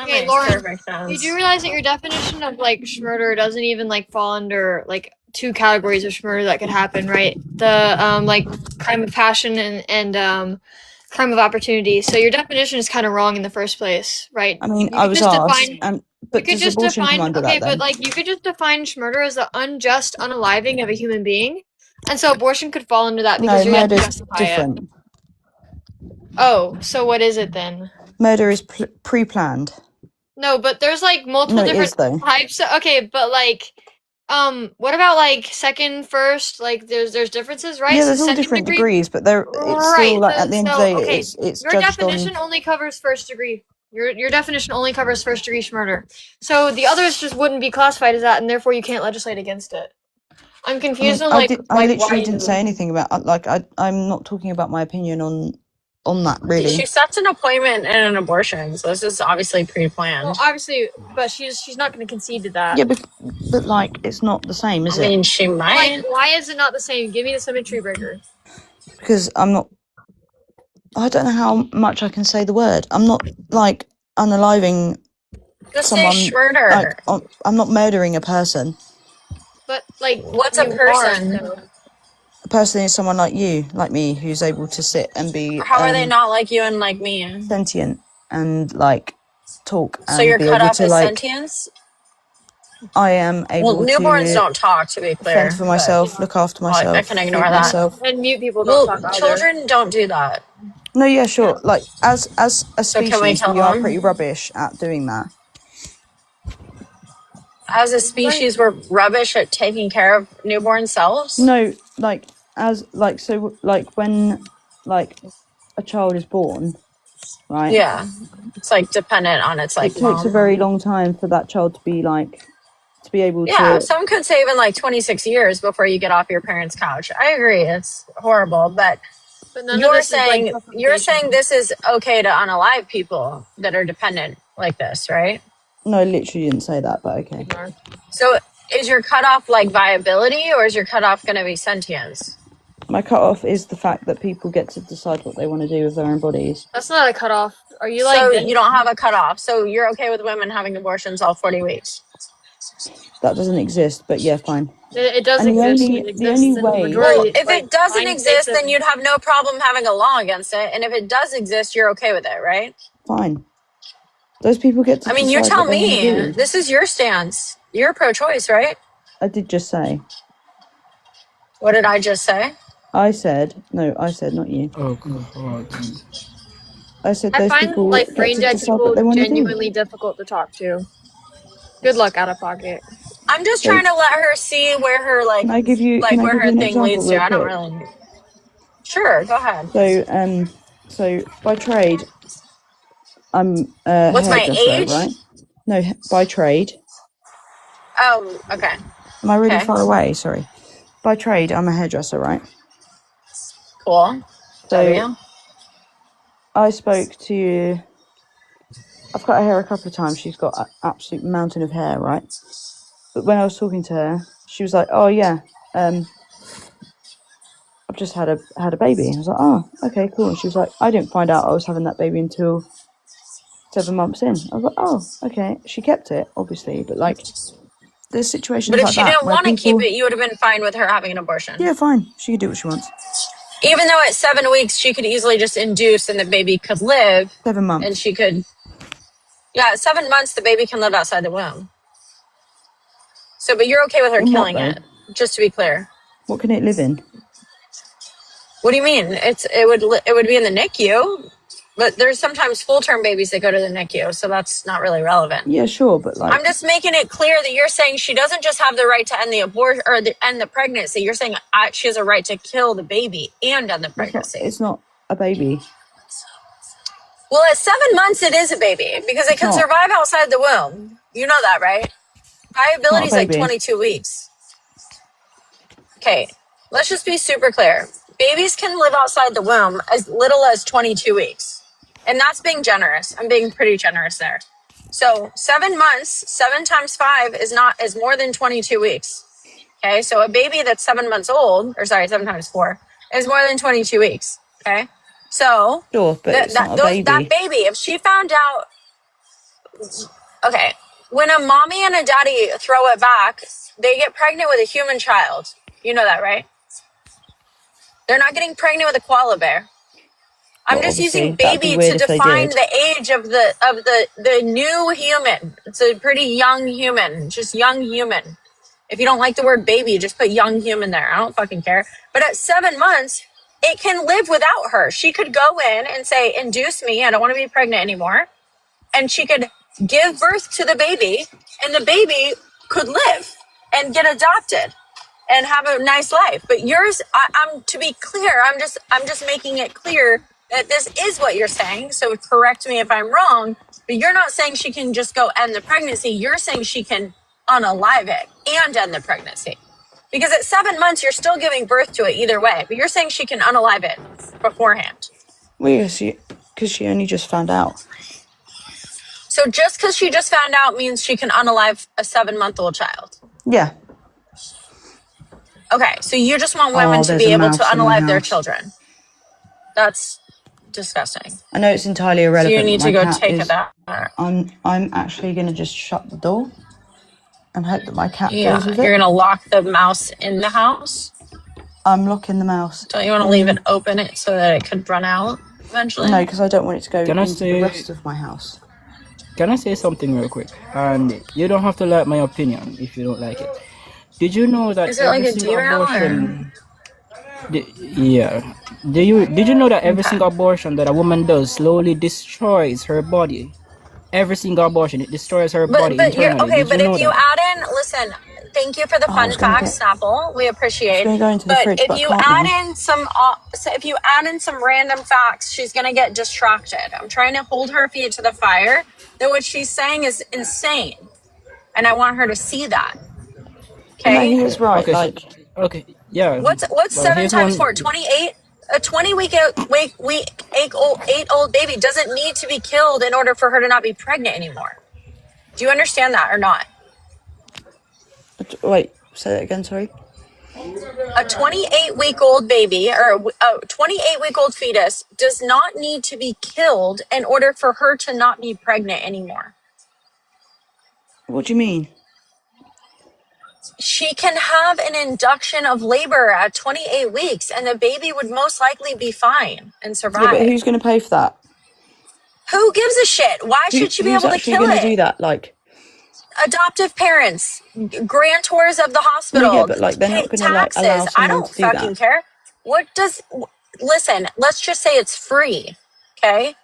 Okay, makes Lauren, perfect sense. you do realize that your definition of like murder doesn't even like fall under like two categories of murder that could happen, right? The like crime of passion and crime of opportunity. So your definition is kind of wrong in the first place, right? I mean, You I could was just asked, define- but you could does just abortion define come under okay, that then? but like you could just define murder as the unjust unaliving of a human being, and so abortion could fall into that because No, you have to murder's justify different. it. Oh, so what is it then? Murder is pre-planned. No, but there's like multiple No, it is different though. types. Okay, but like What about like second, first? Like there's differences, right? Yeah, So there's all second different degree, degrees, but it's right? still like at the end of the day, Okay, it's your judged on. definition only covers first degree. Your definition only covers first degree murder. So the others just wouldn't be classified as that, and therefore you can't legislate against it. I'm I mean, confused on I like literally why didn't say anything about like I'm not talking about my opinion on that She really. sets an appointment and an abortion, so this is obviously pre-planned. Well, obviously, but she's not going to concede to that. Yeah, but like it's not the same, is I it? mean, she might. Like, why is it not the same? Give me the symmetry breaker. Because I don't know how much I can say the word. I'm not like unaliving Just someone. say murder. Like I'm not murdering a person. But like, What's a you person? Are, so. A person is someone like you, like me, who's able to sit and be How are they not like you and like me? sentient and like talk and So you're be cut able off to as like sentience? I am able Well, newborns to don't talk, to be clear. fend for but- myself, look after Well, myself, I can feed ignore that. myself. And mute people Well, don't talk either. children don't do that. No, yeah, sure. Like as a So can we species, kill we are them? pretty rubbish at doing that. As a species, we're rubbish at taking care of newborn selves. No, like when like a child is born, right? Yeah, it's like dependent on its like It takes a mom. very long time for that child to be able Yeah, to. some could say even like 26 years before you get off your parents' couch. I agree, it's horrible, but none of you're this is, like, saying justification. this is okay to unalive people that are dependent like this, right? No, I literally didn't say that, but okay. So is your cutoff like viability, or is your cutoff going to be sentience? My cutoff is the fact that people get to decide what they want to do with their own bodies. That's not a cutoff. Are you like? So you don't have a cutoff. So you're okay with women having abortions all 40 weeks? That doesn't exist, but yeah, fine. It does And the exist. only- It the exists only in the way- majority. Well, if like, it doesn't United exist, States then you'd have no problem having a law against it. And if it does exist, you're okay with it, right? Fine. Those people get to I mean, decide you tell what they want to me. do. This is your stance. You're pro-choice, right? I did just say. What did I just say? I said, not you. Oh, God. I said I those find people like get brain to dead decide people what they want to do. genuinely difficult to talk to. Good luck out of pocket. I'm just So- trying to let her see where her like Can I give you where her an thing example leads to. real I don't quick? really. Sure, go ahead. So by trade, I'm a What's my hairdresser, age? right? No, by trade. Oh, okay. Am I really Okay. far away? Sorry. By trade, I'm a hairdresser, right? Cool. So W. I spoke to. I've cut her hair a couple of times. She's got an absolute mountain of hair, right? But when I was talking to her, she was like, "Oh yeah, I've just had a baby." I was like, "Oh, okay, cool." And she was like, "I didn't find out I was having that baby until 7 months in." I was like, "Oh, okay." She kept it, obviously, but like, there's situations But if like she that didn't where want to people- keep it, you would have been fine with her having an abortion. Yeah, fine. She can do what she wants. Even though at 7 weeks she could easily just induce and the baby could live, 7 months. and she could. Yeah, at 7 months the baby can live outside the womb. So, but you're okay with her In what, killing though? it, just to be clear. What can it live in? What do you mean? It would be in the NICU, but there's sometimes full term babies that go to the NICU, so that's not really relevant. Yeah, sure, but like, I'm just making it clear that you're saying she doesn't just have the right to end the abortion or end the pregnancy. You're saying she has a right to kill the baby and end the pregnancy. it's not a baby. Well, at 7 months, it is a baby because it can not. survive outside the womb. You know that, right? Viability is like baby. 22 weeks. Okay, let's just be super clear. Babies can live outside the womb as little as 22 weeks. And that's being generous. I'm being pretty generous there. So 7 months, 7 times 5 is more than 22 weeks. Okay, so a baby that's 7 months old, or sorry, 7 times 4, is more than 22 weeks. Okay, so Sure, but it's not a baby. that baby, if she found out, okay, when a mommy and a daddy throw it back, they get pregnant with a human child. You know that, right? They're not getting pregnant with a koala bear. I'm Well, just using obviously, that'd be baby weird to if they define did. the age of the new human. It's a pretty young human, just young human. If you don't like the word baby, just put young human there. I don't fucking care. But at 7 months, it can live without her. She could go in and say, induce me. I don't want to be pregnant anymore. And she could give birth to the baby and the baby could live. and get adopted and have a nice life. But yours, I'm to be clear, I'm just making it clear that this is what you're saying. So correct me if I'm wrong, but you're not saying she can just go end the pregnancy. You're saying she can unalive it and end the pregnancy. Because at 7 months, you're still giving birth to it either way. But you're saying she can unalive it beforehand. Well, yes, because she only just found out. So just because she just found out means she can unalive a 7-month-old child. Yeah. Okay, so you just want women to be able to unalive their children. That's disgusting. I know it's entirely So irrelevant. you need to go take it out. I'm actually going to just shut the door and hope that my cat Yeah, goes with it. you're gonna lock the mouse in the house. I'm locking the mouse. Don't you want to leave it open it so that it could run out eventually? No, because I don't want it to go Can I into the say- rest of my house. Can I say something real quick? And you don't have to like my opinion if you don't like it. Did you know that Is it like every a single derail abortion? Yeah. Did you know that every single abortion that a woman does slowly destroys her body? Every single abortion, it destroys her body But you're internally. okay. Did But you know if you that? add in, listen. Thank you for the I fun was gonna facts, get- Snapple. We appreciate. gonna go into the But fridge, if but I you can't add now. in some, so if you add in some random facts, she's gonna get distracted. I'm trying to hold her feet to the fire. That what she's saying is insane, and I want her to see that. No, Okay. he was right. Okay, Like, Okay, yeah. What's Well, 7 here's times one- 4? 28. A 8-old baby doesn't need to be killed in order for her to not be pregnant anymore. Do you understand that or not? wait, say that again, sorry. A 28-week-old baby or a 28-week-old fetus does not need to be killed in order for her to not be pregnant anymore. What do you mean? She can have an induction of labor at 28 weeks and the baby would most likely be fine and Yeah, survive. but who's going to pay for that? Who gives a shit? Why should she be who's able to actually kill going to it? do that? Like, Adoptive parents, grantors of the hospital, No, yeah, but, like, they're not gonna, like, taxes. allow I someone don't to do fucking that. care. Listen, let's just say it's free, okay?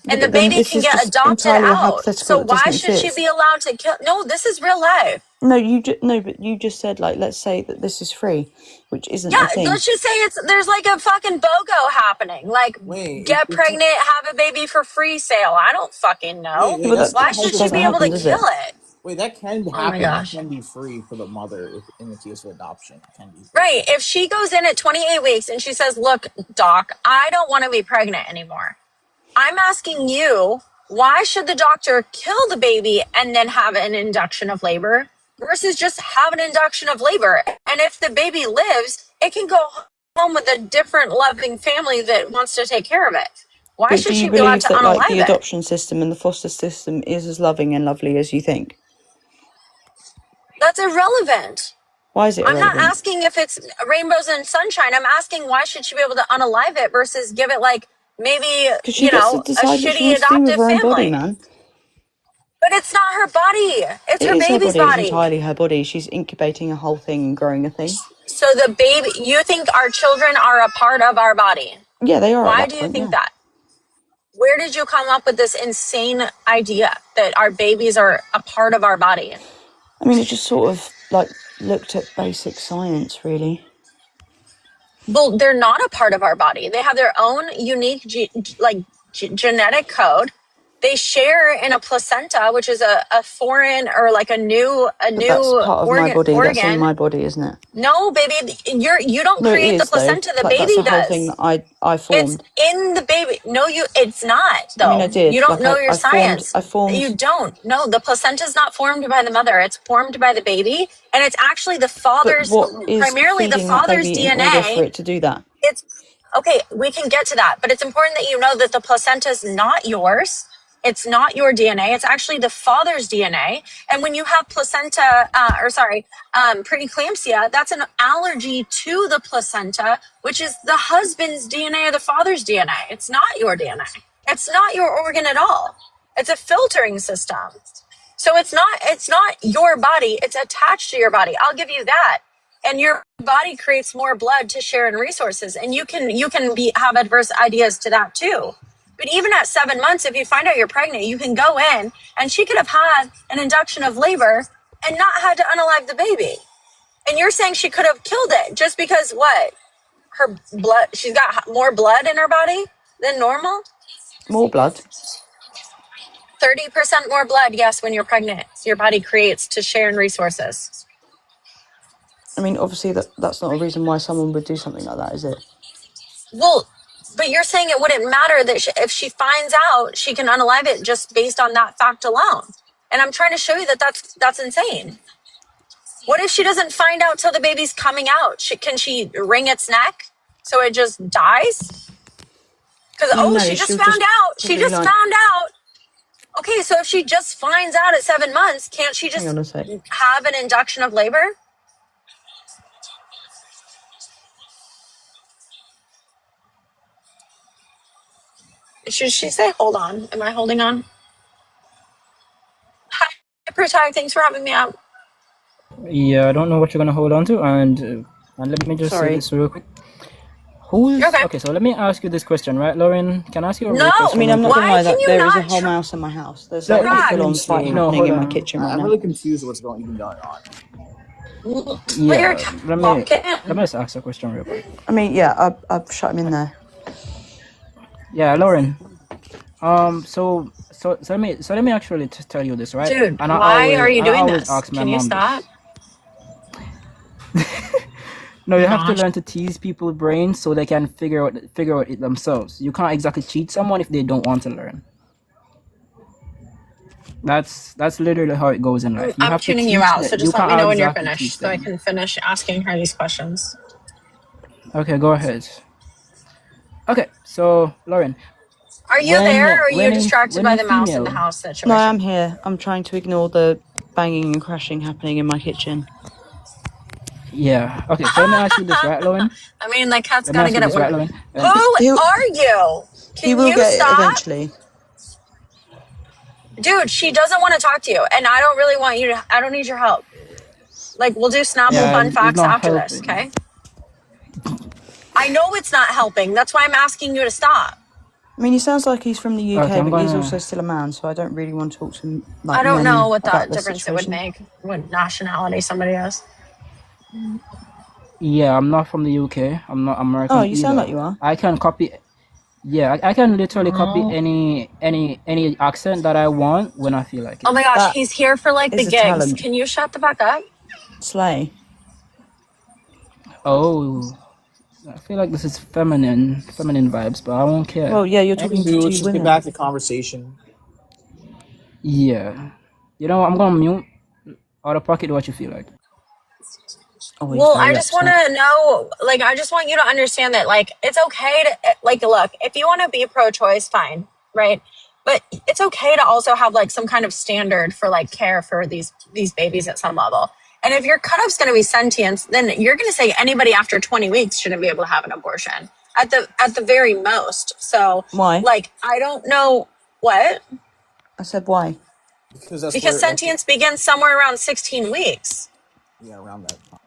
Yeah, And the but then baby this can is get just adopted entirely out. hypothetical, So it why doesn't should she exist. be allowed to kill? No, this is real life. No, but you just said, like, let's say that this is free, which isn't Yeah, a thing. let's just say there's like a fucking BOGO happening. Like, Wait, get pregnant, have a baby for free sale. I don't fucking know. Wait, But that Why should she doesn't be able to happen, does it? kill it? Wait, that can my happen. That gosh. can be free for the mother in the case of adoption. It can be free. Right. If she goes in at 28 weeks and she says, look, doc, I don't want to be pregnant anymore. I'm asking you, why should the doctor kill the baby and then have an induction of labor versus just have an induction of labor? And if the baby lives, it can go home with a different loving family that wants to take care of it. Why But should do she you be allowed believe to that, like, unalive the it? adoption system and the foster system is as loving and lovely as you think? That's irrelevant. Why is it I'm not irrelevant? asking if it's rainbows and sunshine. I'm asking why should she be able to unalive it versus give it like maybe, Because she you gets know, to a decide what she shitty wants to do with adoptive her own body, family. man. But it's not her body. It's It her is her baby's body. It's body. entirely her body. She's incubating a whole thing and growing a thing. So the baby, you think our children are a part of our body. Yeah, they are. Why at do that you point, think yeah. that? Where did you come up with this insane idea that our babies are a part of our body? I mean, it just sort of like looked at basic science, really. Well, they're not a part of our body. They have their own unique genetic code. They share in a placenta, which is a foreign or like a new But that's part of my body. That's in my body, isn't it? No, baby, you don't No, it create the is though. placenta. The Like, that's baby the whole thing does. that I It's formed. in the baby. No, it's not though. I mean, I did. You don't Like, know I your science. formed. You don't. No, the placenta is not formed by the mother. It's formed by the baby, and it's actually the But father's, what is primarily the feeding that father's baby in order for DNA. it to do that? It's okay. We can get to that, but it's important that you know that the placenta is not yours. It's not your DNA. It's actually the father's DNA. And when you have preeclampsia, that's an allergy to the placenta, which is the husband's DNA or the father's DNA. It's not your DNA. It's not your organ at all. It's a filtering system. So it's not your body. It's attached to your body. I'll give you that. And your body creates more blood to share in resources. And you can have adverse ideas to that too. But even at 7 months, if you find out you're pregnant, you can go in and she could have had an induction of labor and not had to unalive the baby. And you're saying she could have killed it just because what? Her blood, she's got more blood in her body than normal? More blood. 30% more blood, yes, when you're pregnant. Your body creates to share in resources. I mean, obviously that's not a reason why someone would do something like that, is it? Well, but you're saying it wouldn't matter that if she finds out, she can unalive it just based on that fact alone. And I'm trying to show you that that's insane. What if she doesn't find out till the baby's coming out? Can she wring its neck so it just dies? Because, No, she just she'll found just out. She probably, just like- found out. Okay, so if she just finds out at 7 months, can't she just Hang on a sec. have an induction of labor? Should she say hold on? Am I holding on? Hi, Protag, thanks for having me out. Yeah, I don't know what you're gonna hold on to, and let me just say Sorry. this real quick. Who's Okay. okay? So let me ask you this question, right, Lauren? Can I ask you a real No, question? I mean, I'm not Why gonna lie, can that you there is a not whole tr- mouse in my house. There's No, like a Protag. full-on fight No, happening hold in my on. kitchen right I'm now. really confused with what's even going on. But Yeah, you're let me just ask a question real quick. I mean, yeah, I've shut him in there. Yeah, Lauren. So let me actually tell you this, right? Dude, And why are you I doing always this? ask my Can you mom stop? this. No, you have to learn to tease people's brains so they can figure out it themselves. You can't exactly cheat someone if they don't want to learn. That's literally how it goes in life. You I'm have to tuning you teach out, them. so You just let me can't know when you're exactly teach finished so I them. can finish asking her these questions. Okay, go ahead. Okay, so Lauren, Are you when there or are you when a distracted when by a the mouse in the female, house situation? No, I'm here. I'm trying to ignore the banging and crashing happening in my kitchen. yeah. Okay, so let me ask you this, right, Lauren? I mean, like, cat's Let me gotta ask you get it this, right, one. Lauren? Who He'll, are you? he Can will you get it stop? eventually. Dude, she doesn't want to talk to you, and I don't really want you to. I don't need your help. Like, we'll do Snapple Yeah, fun it's facts not after this, helping. okay? I know it's not helping. That's why I'm asking you to stop. I mean, he sounds like he's from the UK, Okay, I'm but he's gonna. also still a man, so I don't really want to talk to him I like don't know men what about that this difference it would situation. make, what nationality somebody is. Yeah, I'm not from the UK. I'm not Oh, American you sound like either. you are. I can copy. Yeah, I can literally copy Oh. any accent that I want when I feel like Oh it. my gosh, That he's here for like the is a gigs. talent. Can you shut the fuck up? Slay. Oh, I feel like this is feminine vibes, but I won't care. Well, yeah, you're talking to Dude, two let's just get women. back to the conversation. Yeah, you know, I'm gonna mute. Out of pocket, what you feel like. Oh, he's Well, I very just want upset. to know, like, I just want you to understand that, like, it's okay to, like, look, if you want to be pro-choice, fine, right? But it's okay to also have like some kind of standard for like care for these babies at some level. And if your cutoff's going to be sentient, then you're going to say anybody after 20 weeks shouldn't be able to have an abortion at the very most. So, Why? like, I don't know what, I said why. because sentience begins somewhere around 16 weeks. Yeah, around that time.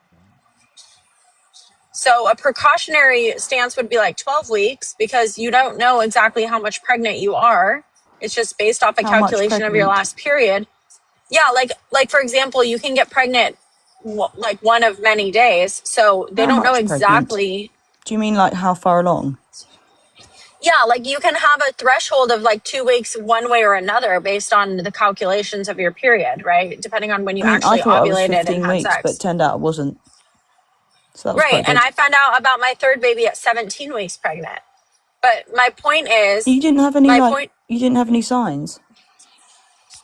So a precautionary stance would be like 12 weeks because you don't know exactly how much pregnant you are. It's just based off a How much calculation of your pregnant? last period. Yeah, like for example, you can get pregnant like one of many days. So they How don't know much pregnant? exactly. Do you mean like how far along? Yeah, like you can have a threshold of like 2 weeks one way or another based on the calculations of your period, right? Depending on when you I mean, I actually thought I was ovulated and 15 had weeks, sex. but it turned out I wasn't. So that was Right. quite And good. I found out about my third baby at 17 weeks pregnant. But my point is, You didn't have any my like, point, you didn't have any signs.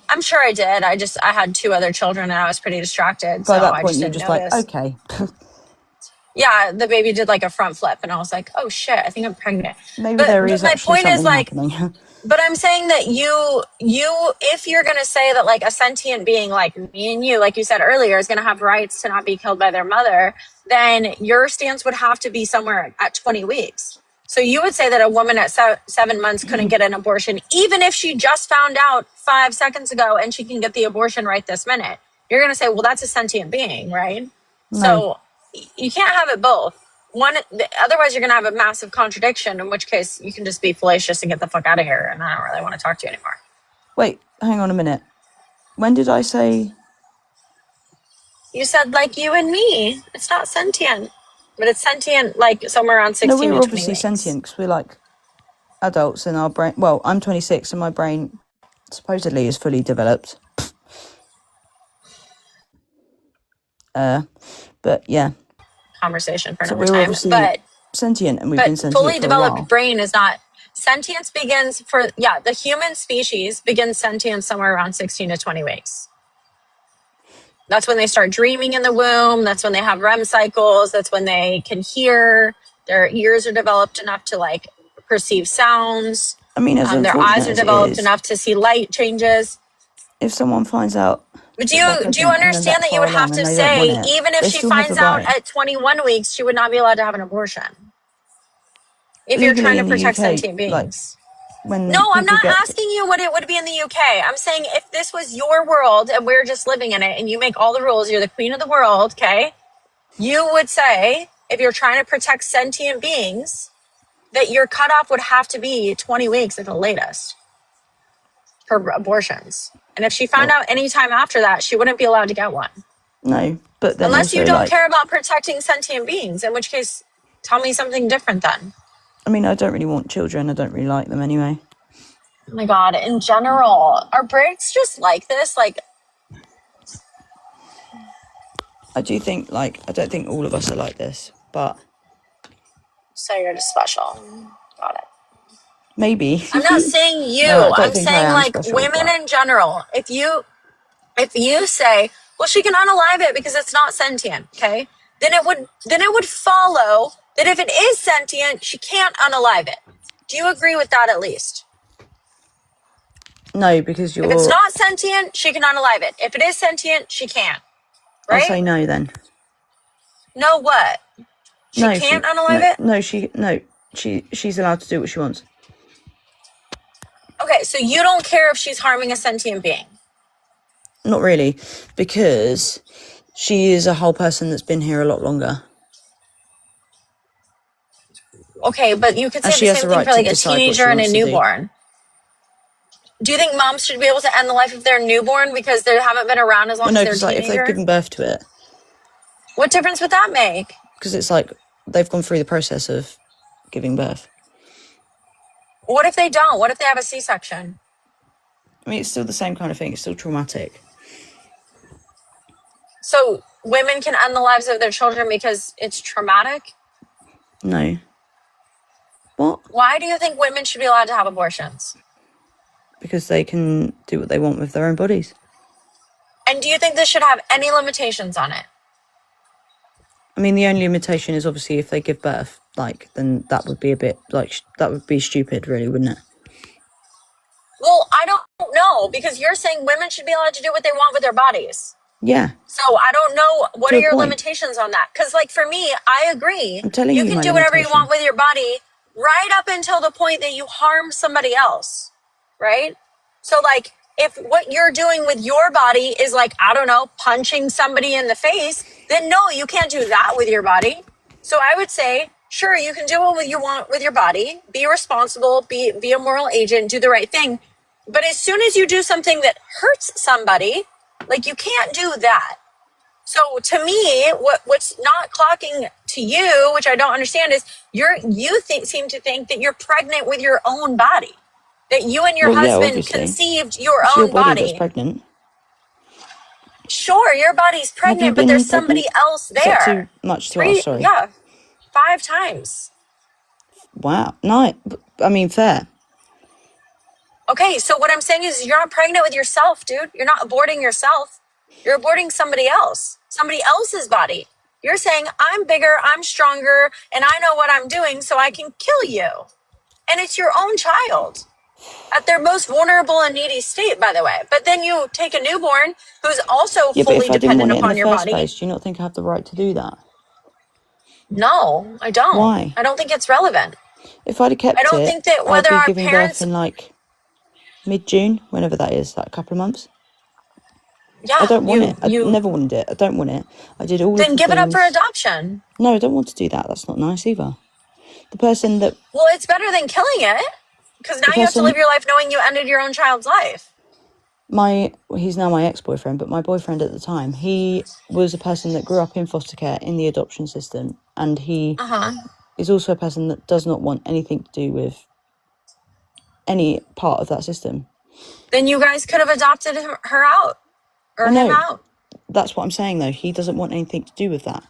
I'm sure I did. I had 2 other children and I was pretty distracted. So By that I point, just you're didn't just like, notice. okay. Yeah, the baby did like a front flip and I was like, oh shit, I think I'm pregnant. Maybe But there is my actually point is something like, happening. but I'm saying that you, if you're going to say that like a sentient being like me and you, like you said earlier, is going to have rights to not be killed by their mother, then your stance would have to be somewhere at 20 weeks. So you would say that a woman at 7 months couldn't get an abortion, even if she just found out 5 seconds ago and she can get the abortion right this minute. You're going to say, well, that's a sentient being, right? No. So you can't have it both. Otherwise you're going to have a massive contradiction, in which case you can just be fallacious and get the fuck out of here. And I don't really want to talk to you anymore. Wait, hang on a minute. When did I say You said like you and me. It's not sentient. But it's sentient like somewhere around No, 16 we're to 20 obviously weeks. sentient because we're like adults and our brain. Well, I'm 26 and my brain supposedly is fully developed. But yeah, Conversation for so another we're time. obviously sentient and we've been But sentient fully for a developed while. brain is not sentience begins for the human species begins sentience somewhere around 16 to 20 weeks. That's when they start dreaming in the womb. That's when they have REM cycles. That's when they can hear. Their ears are developed enough to like perceive sounds. I mean, as Their eyes unfortunate are as it developed is, enough to see light changes. if someone finds out But that they're do you pregnant and they're understand that that you far would have along and to they don't want say, it, even if they she still have the finds out right. at 21 weeks, she would not be allowed to have an abortion? If you're Legally trying to in the protect UK, sentient like beings. when No, I'm people not get asking you what it would be in the UK. I'm saying if this was your world and we're just living in it and you make all the rules, you're the queen of the world, okay? You would say, if you're trying to protect sentient beings, that your cutoff would have to be 20 weeks at the latest for abortions. And if she found well, out any time after that, she wouldn't be allowed to get one. no, but then Unless you also don't care like, about protecting sentient beings, in which case, tell me something different then. I mean, I don't really want children. I don't really like them anyway. Oh my God, in general, are Brits just like this? Like, I do think like I don't think all of us are like this, but so you're just special. Got it. maybe. I'm not saying you. No, I don't I'm think I saying am like special, women but in general. If you say, well, she can unalive it because it's not sentient, okay? Then it would follow that if it is sentient, she can't unalive it. Do you agree with that at least? no, because If it's you're. not sentient, she can unalive it. If it is sentient, she can't. I'll Right? say no then. No what? She No, can't unalive it? she's allowed to do what she wants. Okay, so you don't care if she's harming a sentient being. Not really, because she is a whole person that's been here a lot longer. Okay, but you could And say she the has same the thing right for to like a decide what teenager she and a wants to do. newborn. Do you think moms should be able to end the life of their newborn because they haven't been around as long Well, no, as they're because a like if teenager? they've given birth to it, What difference would that make? because it's like they've gone through the process of giving birth. What if they don't? What if they have a C-section? I mean, it's still the same kind of thing. It's still traumatic. So women can end the lives of their children because it's traumatic? No. What? Why do you think women should be allowed to have abortions? Because they can do what they want with their own bodies. And do you think this should have any limitations on it? I mean, the only limitation is obviously if they give birth, like, then that would be a bit, like, that would be stupid, really, wouldn't it? Well, I don't know, because you're saying women should be allowed to do what they want with their bodies. Yeah. So I don't know, what To are a your point. limitations on that? Because like for me, I agree. I'm telling you can my do whatever you limitation. want with your body right up until the point that you harm somebody else, right? So like if what you're doing with your body is like, I don't know, punching somebody in the face, then no, you can't do that with your body. So I would say, sure, you can do what you want with your body, be responsible, be a moral agent, do the right thing. But as soon as you do something that hurts somebody, like you can't do that. So to me, what's not clocking to you, which I don't understand, is seem to think that you're pregnant with your own body, that you and your Well, yeah, husband obviously. conceived your It's own your body that's body. pregnant. Sure, your body's Have you pregnant, but been there's pregnant? somebody else Is that there. too much to ask? Sorry. 5 times. Wow. No, I mean, fair. Okay, so what I'm saying is you're not pregnant with yourself, dude. You're not aborting yourself. You're aborting somebody else, somebody else's body. You're saying, I'm bigger, I'm stronger, and I know what I'm doing, so I can kill you. And it's your own child at their most vulnerable and needy state, by the way. But then you take a newborn who's also Yeah, but fully if I didn't dependent want it in upon the your first body. place, do you not think I have the right to do that? No, I don't. Why? I don't think it's relevant. If I'd have kept I don't it, think that I'd whether be our giving parents, birth in like mid-June, whenever that is, like a couple of months. I yeah, don't want it. I you never wanted it. I don't want it. I did all of then the give it up for things. adoption. No, I don't want to do that. That's not nice either. The person that Well, it's better than killing it, because now the you have to live person your life knowing you ended your own child's life. he's now my ex-boyfriend, but my boyfriend at the time, he was a person that grew up in foster care in the adoption system, and he is also a person that does not want anything to do with any part of that system. Then you guys could have adopted her out or him out. That's what I'm saying, though. He doesn't want anything to do with that.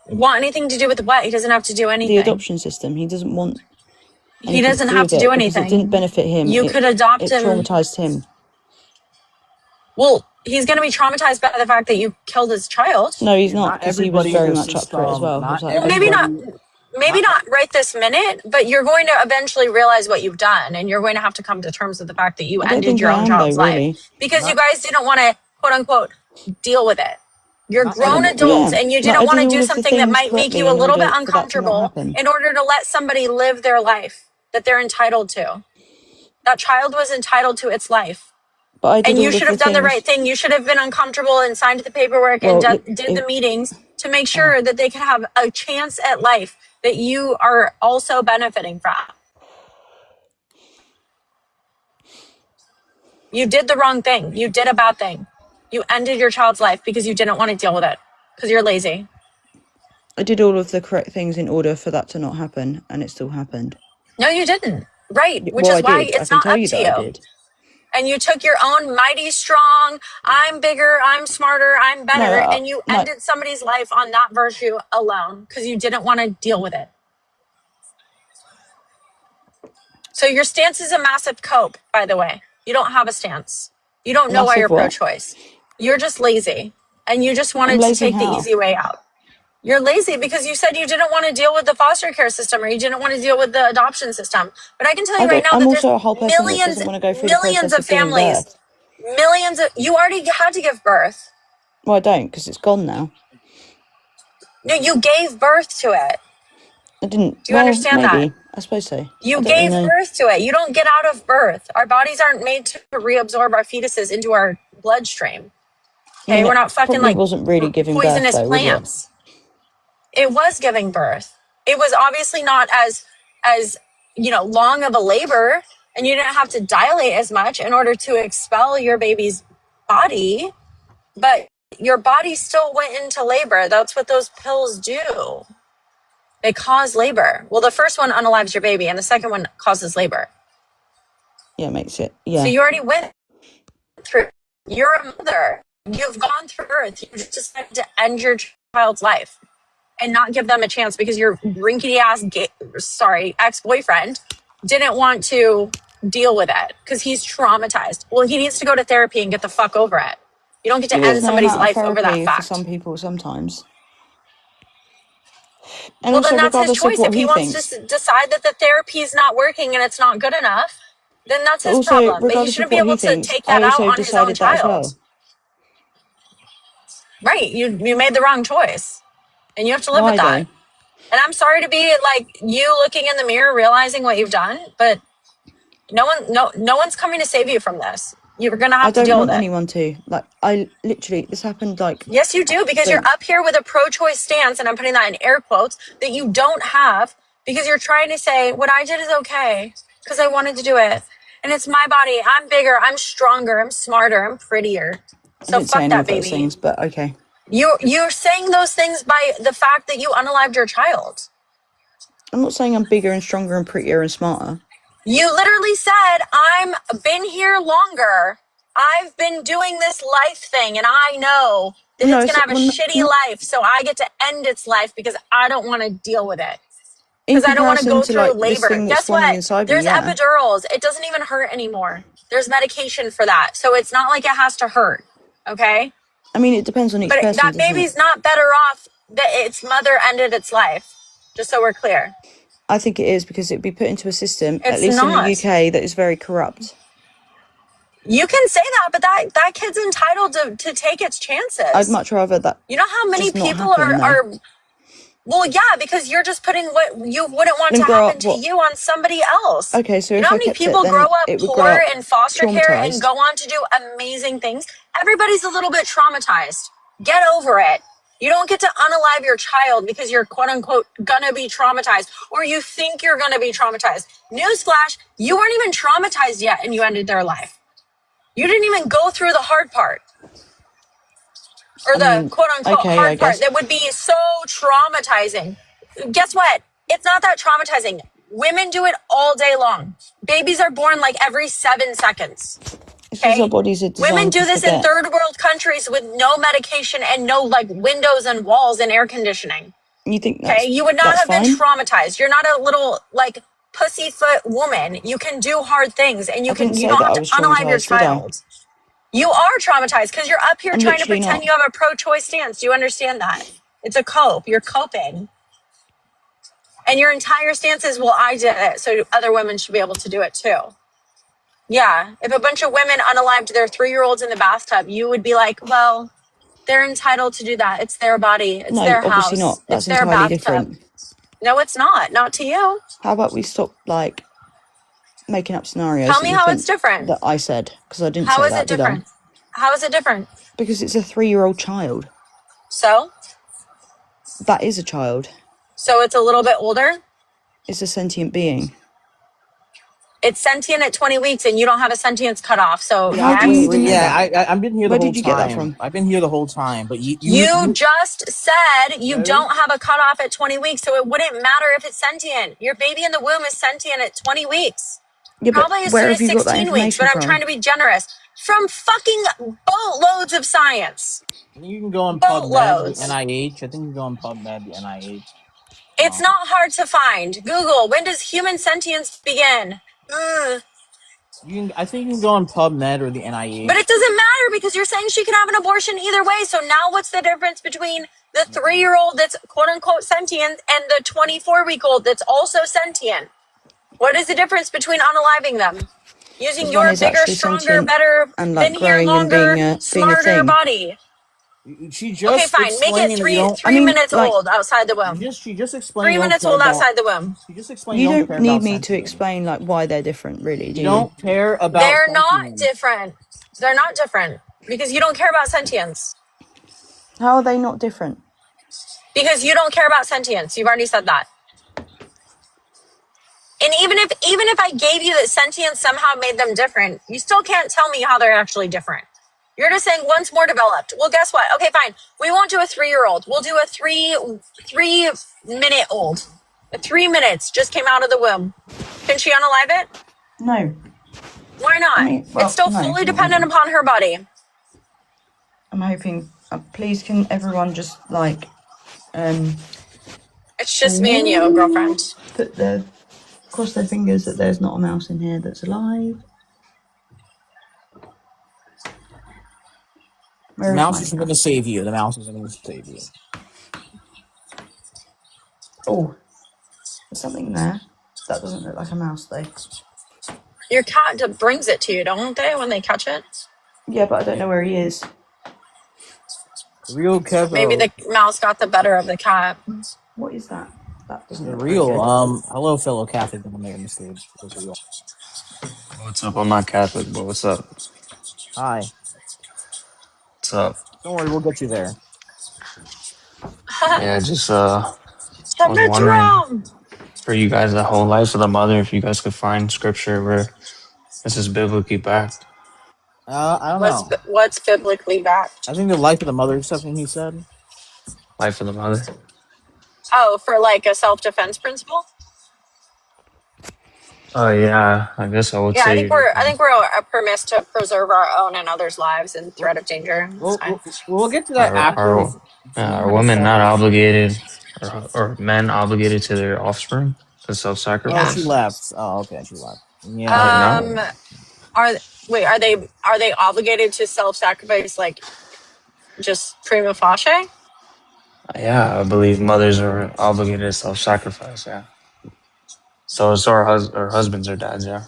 Want anything to do with what? He doesn't have to do anything. The adoption system. He doesn't want. He doesn't have to do anything. It didn't benefit him. You could adopt him. It traumatized him. Well, he's going to be traumatized by the fact that you killed his child. No, he's not, because he was very much up for it as well. Maybe not right this minute, but you're going to eventually realize what you've done, and you're going to have to come to terms with the fact that you ended your own child's life because you guys didn't want to, quote unquote, deal with it. You're grown adults, and you didn't want to do something that might make you a little bit uncomfortable in order to let somebody live their life that they're entitled to. That child was entitled to its life. And you should have done the right thing. You should have been uncomfortable and signed the paperwork and did the meetings to make sure that they could have a chance at life that you are also benefiting from. You did the wrong thing. You did a bad thing. You ended your child's life because you didn't want to deal with it because you're lazy. I did all of the correct things in order for that to not happen, and it still happened. No, you didn't. Right, which is why it's not up to you. And you took your own mighty strong, I'm bigger, I'm smarter, I'm better, and you ended somebody's life on that virtue alone because you didn't want to deal with it. So your stance is a massive cope, by the way. You don't have a stance. You don't know why you're pro-choice. You're just lazy, and you just wanted to take the easy way out. You're lazy because you said you didn't want to deal with the foster care system or you didn't want to deal with the adoption system. But I can tell you right now that there's millions of families, you already had to give birth. Well, I don't, because it's gone now. No, you gave birth to it. I didn't. Do you understand that? I suppose so. You gave birth to it. You don't get out of birth. Our bodies aren't made to reabsorb our fetuses into our bloodstream. Okay, we're not fucking like wasn't really giving poisonous birth, though, plants. It was giving birth. It was obviously not as long of a labor, and you didn't have to dilate as much in order to expel your baby's body, but your body still went into labor. That's what those pills do. They cause labor. Well, the first one unalives your baby, and the second one causes labor. Yeah, it makes it. Yeah. So you already went through. You're a mother. You've gone through birth. You just decided to end your child's life and not give them a chance because your rinkety ass ex-boyfriend didn't want to deal with it because he's traumatized. Well, he needs to go to therapy and get the fuck over it. You don't get to end somebody's life over that fact. For some people, sometimes. And well, then that's his choice. If he wants to decide that the therapy is not working and it's not good enough, then that's his problem. But he shouldn't be able to take that out on his own child. Right. You made the wrong choice. And you have to live with that. And I'm sorry to be like you looking in the mirror, realizing what you've done, but no one's coming to save you from this. You're gonna have to deal with it. I don't want anyone to. Like, I literally, this happened like. Yes, you do, because you're up here with a pro-choice stance, and I'm putting that in air quotes, that you don't have, because you're trying to say what I did is okay because I wanted to do it, and it's my body. I'm bigger. I'm stronger. I'm smarter. I'm prettier. So fuck that, baby. Things, but okay. You're saying those things by the fact that you unalived your child. I'm not saying I'm bigger and stronger and prettier and smarter. You literally said, I'm been here longer. I've been doing this life thing, and I know that it's going to have a shitty life, so I get to end its life because I don't want to deal with it. Because I don't want to go through labor. Guess what? There's epidurals. It doesn't even hurt anymore. There's medication for that. So it's not like it has to hurt. Okay? I mean, it depends on each person. But that baby's not better off that its mother ended its life. Just so we're clear. I think it is, because it'd be put into a system, at least in the UK, that is very corrupt. You can say that, but that kid's entitled to take its chances. I'd much rather that. You know how many people are well, yeah, because you're just putting what you wouldn't want to happen to you on somebody else. Okay, so you know how many people grow up poor in foster care and go on to do amazing things? Everybody's a little bit traumatized. Get over it. You don't get to unalive your child because you're quote unquote gonna be traumatized, or you think you're gonna be traumatized. Newsflash, you weren't even traumatized yet and you ended their life. You didn't even go through the hard part. Or I the mean, quote unquote okay, I hard part guess. that would be so traumatizing. Guess what? It's not that traumatizing. Women do it all day long. Babies are born like every 7 seconds. It's because our Okay? bodies are Women designed do to this in forget. third world countries with no medication and no like windows and walls and air conditioning. You think Okay? You would not that's have been fine? traumatized. You're not a little like pussyfoot woman. You can do hard things and I you didn't say don't that have I to was unalive your traumatized, did I? child. You are traumatized because you're up here I'm trying to literally pretend not. you have a pro-choice stance. Do you understand that? It's a cope. You're coping. And your entire stance is, well, I did it, so other women should be able to do it too. Yeah. If a bunch of women unalived their 3-year-olds in the bathtub, you would be like, well, they're entitled to do that. It's their body. It's No, their obviously house. not. It's That's their entirely bathtub. different. No, it's not. Not to you. How about we stop like making up scenarios Tell that me you how think it's different. that I said? Because I didn't How say is it that, did I? different? How is it different? Because it's a 3-year-old child. So That is a child. it's a little bit older. It's a sentient being. It's sentient at 20 weeks and you don't have a sentience cutoff. So How do you even know that? I've been here the Where whole did you get that time. from? I've been here the whole time, but you just said you Ready? don't have a cutoff at 20 weeks. So it wouldn't matter if it's sentient. Your baby in the womb is sentient at 20 weeks. Yeah, but Probably as where soon have as you got that 16 weeks, but information I'm from? trying to be generous. From fucking boatloads of science. You can go on PubMed, Boatloads. the NIH. I think you can go on PubMed, the NIH. It's not hard to find. Google, when does human sentience begin? Ugh. I think you can go on PubMed or the NIH. But it doesn't matter because you're saying she can have an abortion either way. So now what's the difference between the 3-year-old that's quote unquote sentient and the 24-week-old that's also sentient? What is the difference between unaliving them? Using Because one your is bigger, actually stronger, sentient better, and been like here growing and longer, being a smarter thing. body. She Okay, just fine. Make it explained that three you don't. three minutes old outside the womb. She just explained 3 you don't minutes care old about. outside the womb. She just explained You you don't don't care need about me to sentience. explain like why they're different, really, do You don't care about. They're not sentience. different. They're not different because you don't care about sentience. How are they not different? Because you don't care about sentience. You've already said that. And even if I gave you that sentience somehow made them different, you still can't tell me how they're actually different. You're just saying one's more developed. Well, guess what? Okay, fine. We won't do a 3-year-old. We'll do a 3-minute old. 3 minutes just came out of the womb. Can she unalive it? No. Why not? I mean, well, it's still no, fully not dependent really. upon her body. I'm hoping. Please, can everyone just like It's just me and you, girlfriend. cross their fingers that there's not a mouse in here that's alive. The mouse isn't going to save you. The mouse isn't going to save you. Oh, there's something there. That doesn't look like a mouse, though. Your cat brings it to you, don't they, when they catch it? Yeah, but I don't know where he is. Real Kevo. Maybe the mouse got the better of the cat. What is that? That doesn't look real. very good. Hello, fellow Catholic. I'm making a mistake. It's real. What's up? I'm not Catholic, but what's up? Hi. What's up? Don't worry, we'll get you there. Yeah, just I was wondering for you guys, the whole life of the mother, if you guys could find scripture where this is biblically backed. I don't know. What's biblically backed? I think the life of the mother is something he said. Life of the mother. Oh, for like a self-defense principle? Oh yeah, I guess I would Yeah, say. I think we're permissed to preserve our own and others' lives in threat of danger. We'll get to that after. Are women not obligated, or men obligated to their offspring to self-sacrifice? Oh, she left. Oh, okay, she left. Yeah. Are they obligated to self-sacrifice like just prima facie? Yeah, I believe mothers are obligated to self-sacrifice. Yeah. So are husbands or dads. Yeah.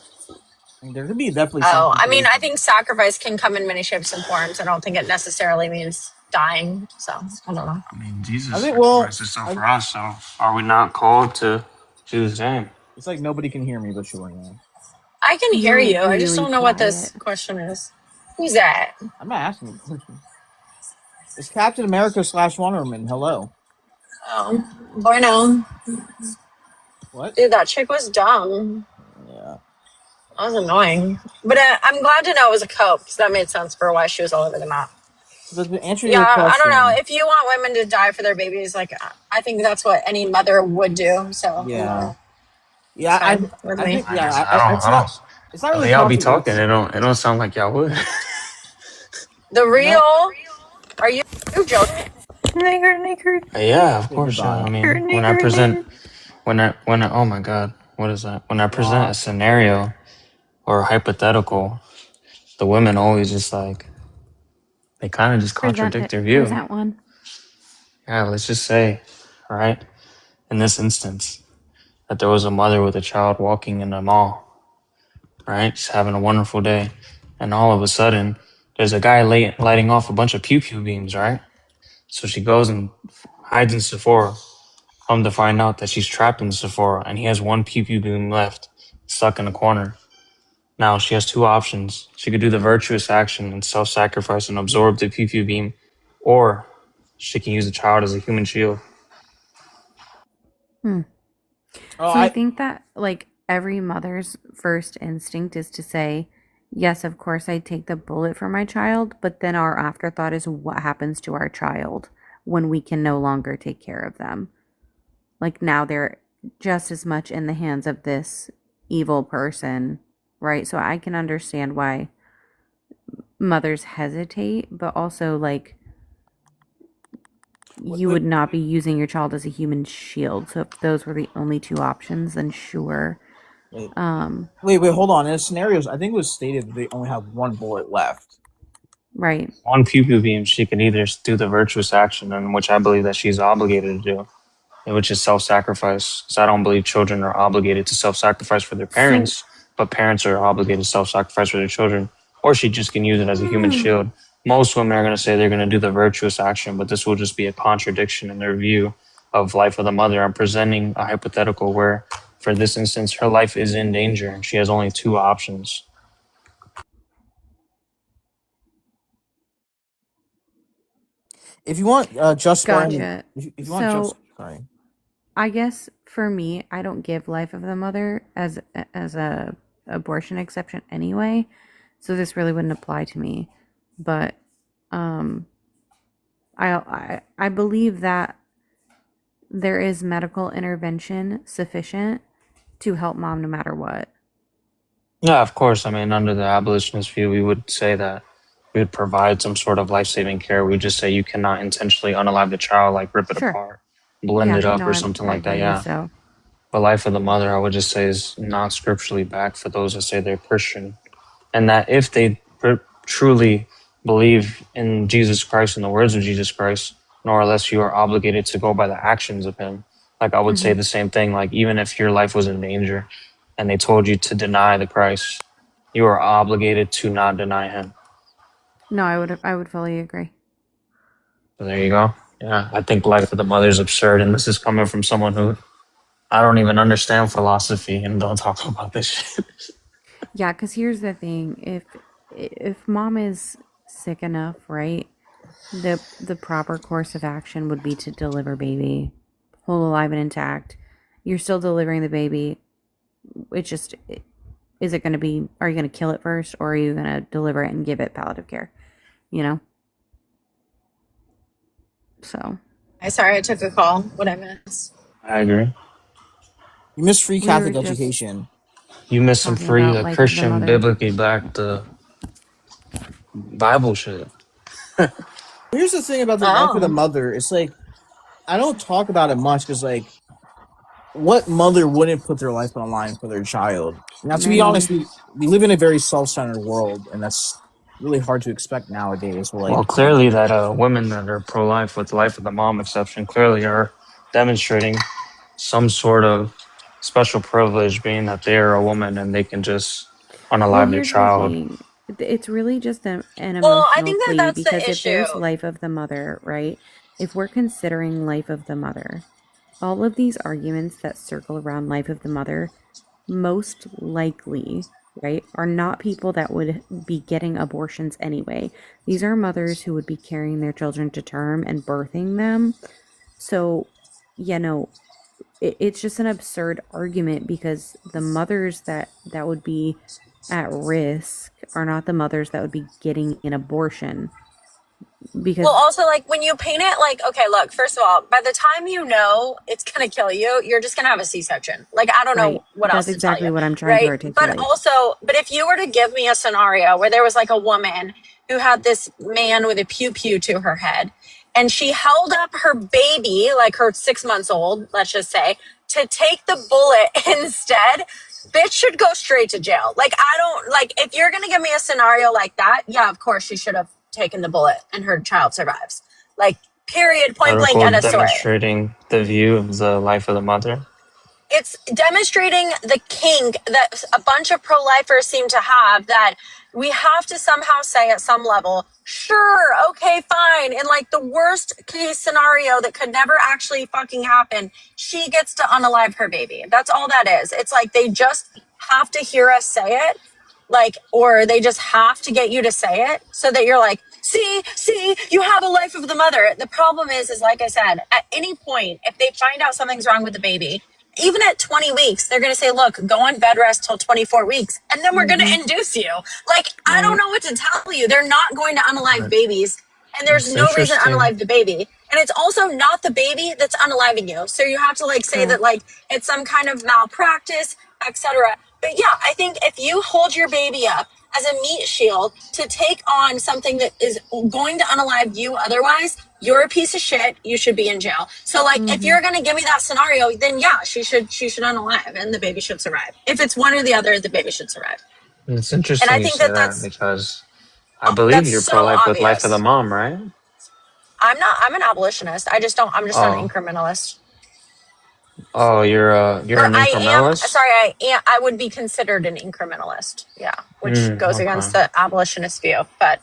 There could be definitely. I mean, I think sacrifice can come in many shapes and forms. I don't think it necessarily means dying. So I don't know. I mean, Jesus sacrificed himself for us. So are we not called to do the same? It's like nobody can hear me, but sure. Yeah. I can hear you. I just don't know what this question is. Who's that? I'm not asking you a question. It's Captain America / Wonder Woman. Hello. Oh, bueno. What? Dude, that chick was dumb. Yeah. That was annoying. But I'm glad to know it was a cope, because that made sense for why she was all over the map. But to answer Yeah, your I don't know. question, If you want women to die for their babies, like, I think that's what any mother would do. So, yeah, it's yeah, fine with I me. think, yeah, I don't. it's not The really way y'all be talking, controversial. it don't sound like y'all would. The No, real, are you joking? Nigger. Yeah, of okay, course. Yeah. goodbye. I mean, when I present, when I, oh my God, what is that? When I present a What? scenario or a hypothetical, the women always just like, they kind of just Present contradict it. their view. Present one. Yeah, let's just say, all right, in this instance, that there was a mother with a child walking in the mall, right, just having a wonderful day, and all of a sudden, there's a guy lighting off a bunch of pew pew beams, right? So she goes and hides in Sephora. Come to find out that she's trapped in Sephora, and he has one pew pew beam left, stuck in a corner. Now she has two options. She could do the virtuous action and self-sacrifice and absorb the pew pew beam, or she can use the child as a human shield. Hmm. Oh, So I think that like every mother's first instinct is to say, yes, of course I'd take the bullet for my child, but then our afterthought is what happens to our child when we can no longer take care of them. Like now they're just as much in the hands of this evil person, right? So I can understand why mothers hesitate, but also like you would not be using your child as a human shield. So if those were the only two options, then sure. wait, hold on. In the scenarios, I think it was stated that they only have one bullet left. Right. On pew pew beam, she can either do the virtuous action, and which I believe that she's obligated to do, which is self-sacrifice. So I don't believe children are obligated to self-sacrifice for their parents, but parents are obligated to self-sacrifice for their children. Or she just can use it as a human shield. Most women are going to say they're going to do the virtuous action, but this will just be a contradiction in their view of life of the mother. I'm presenting a hypothetical where, for this instance, her life is in danger and she has only two options. If you want just Gotcha. if you want just sorry. I guess for me, I don't give life of the mother as a abortion exception anyway, so this really wouldn't apply to me. But I believe that there is medical intervention sufficient to help mom no matter what. Yeah, of course. I mean, under the abolitionist view, we would say that we would provide some sort of life-saving care. We just say you cannot intentionally unalive the child, like rip it Sure. apart, blend Yeah, it up, no, or something I like that. agree, Yeah. so But life of the mother, I would just say, is not scripturally backed for those that say they're Christian, and that if they truly believe in Jesus Christ and the words of Jesus Christ, nor or less you are obligated to go by the actions of Him. Like I would say Mhm. the same thing. Like even if your life was in danger, and they told you to deny the Christ, you are obligated to not deny Him. no, I would fully agree. So there you go. Yeah, I think life of the mother is absurd, and this is coming from someone who I don't even understand philosophy and don't talk about this shit. Yeah, because here's the thing: if mom is sick enough, right, the proper course of action would be to deliver baby whole, alive, and intact. You're still delivering the baby. It's just, is it going to be? Are you going to kill it first, or are you going to deliver it and give it palliative care? You know. So. I'm sorry, I took a call. What I miss? I agree. You miss free We Catholic were just education. You miss some talking free about life of the Christian, mother. biblically backed Bible shit. Here's the thing about the life of the mother. It's like I don't talk about it much because like what mother wouldn't put their life on the line for their child? Now, to be honest, we live in a very self-centered world, and that's really hard to expect nowadays. Well, clearly that women that are pro-life with life of the mom exception clearly are demonstrating some sort of special privilege, being that they are a woman and they can just unalive their Here's child. the thing. It's really just an emotional Well, I think plea that's the because if there's issue. life of the mother, right? If we're considering life of the mother, all of these arguments that circle around life of the mother, most likely, right, are not people that would be getting abortions anyway. These are mothers who would be carrying their children to term and birthing them. So, you know, it's just an absurd argument because the mothers that would be at risk are not the mothers that would be getting an abortion. Because Well, also, like, when you paint it, like, okay, look, first of all, by the time you know it's going to kill you, you're just going to have a C-section. Like, I don't right, know what else that's to tell exactly you, what I'm trying to right? But articulate. also, but if you were to give me a scenario where there was like a woman who had this man with a pew-pew to her head, and she held up her baby, like her 6 months old, let's just say, to take the bullet instead, bitch should go straight to jail. Like, I don't, like, if you're going to give me a scenario like that, yeah, of course she should have taken the bullet and her child survives. Like, period, point blank, Article end of story. demonstrating the view of the life of the mother. It's demonstrating the kink that a bunch of pro-lifers seem to have, that we have to somehow say at some level, sure, okay, fine. In like the worst case scenario that could never actually fucking happen, she gets to unalive her baby. That's all that is. It's like they just have to hear us say it, like, or they just have to get you to say it so that you're like, see, you have a life of the mother. The problem is like I said, at any point, if they find out something's wrong with the baby, even at 20 weeks, they're going to say, look, go on bed rest till 24 weeks, and then we're going to induce you. Like, I don't know what to tell you. They're not going to unalive babies, and there's It's no reason to interesting. unalive the baby. And it's also not the baby that's unaliving you. So you have to, like, say that, like, it's some kind of malpractice, etc. But yeah, I think if you hold your baby up as a meat shield to take on something that is going to unalive you otherwise, you're a piece of shit. You should be in jail. So, like, if you're gonna give me that scenario, then yeah, she should unalive, and the baby should survive. If it's one or the other, the baby should survive. It's And interesting I you think say that that because I believe that's you're so pro-life with life of obvious. the mom, right? I'm an abolitionist. I'm just not an Oh, incrementalist. oh, you're Or an I am, incrementalist. sorry, I would be considered an incrementalist. Yeah, which goes against Okay. the abolitionist view. But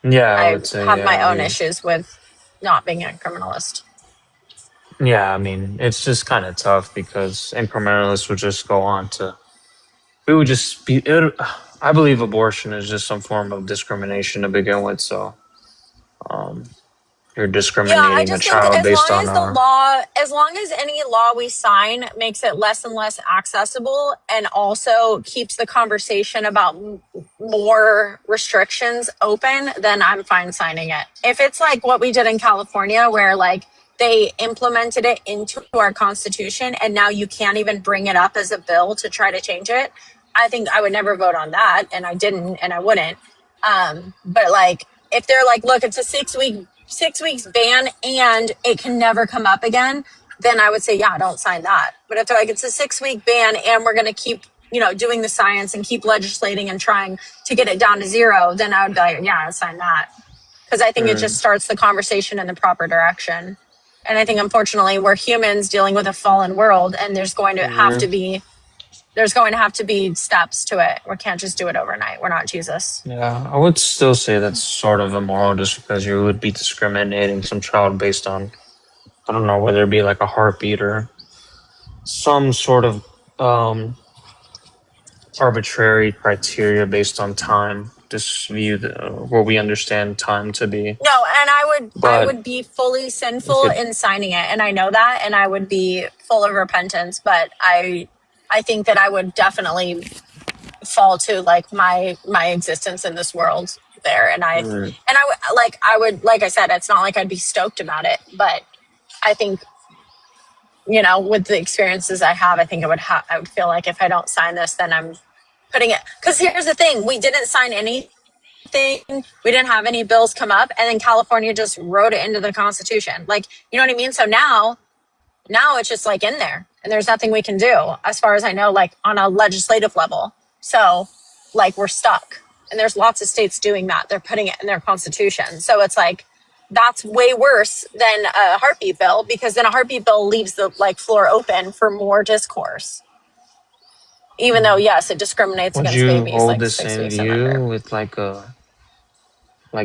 Yeah, I I would say have my yeah. own issues with not being a criminalist. Yeah, I mean, it's just kind of tough because incrementalists would just go on to. We would just be. I believe abortion is just some form of discrimination to begin with. So, um, you're Yeah, I discriminating a just think child as long based on as the law, as long as any law we sign makes it less and less accessible and also keeps the conversation about more restrictions open, then I'm fine signing it. If it's like what we did in California, where like they implemented it into our constitution and now you can't even bring it up as a bill to try to change it, I think I would never vote on that, and I didn't, and I wouldn't. But like, if they're like, look, it's a 6 weeks ban and it can never come up again, then I would say, yeah, don't sign that. But if they're like, it's a 6 week ban and we're going to keep, doing the science and keep legislating and trying to get it down to zero, then I would be like, yeah, I'll sign that. Because I think it just starts the conversation in the proper direction. And I think, unfortunately, we're humans dealing with a fallen world, and there's going to have to be steps to it. We can't just do it overnight. We're not Jesus. Yeah, I would still say that's sort of immoral just because you would be discriminating some child based on, I don't know, whether it be like a heartbeat or some sort of arbitrary criteria based on time. Just view what we understand time to be. No, and I But would be fully sinful in signing it, and I know that, and I would be full of repentance. But I think that I would definitely fall to like my existence in this world there, and I would like I said, it's not like I'd be stoked about it, but I think with the experiences I have, I think I would feel like if I don't sign this, then I'm putting it. Because here's the thing: we didn't sign anything. We didn't have any bills come up, and then California just wrote it into the Constitution. Like, you know what I mean? So now it's just like in there, and there's nothing we can do as far as I know, like on a legislative level. So like we're stuck, and there's lots of states doing that. They're putting it in their constitution. So it's like, that's way worse than a heartbeat bill, because then a heartbeat bill leaves the like floor open for more discourse. Even though, yes, it discriminates would against you babies hold like the 6 same weeks and under. view with like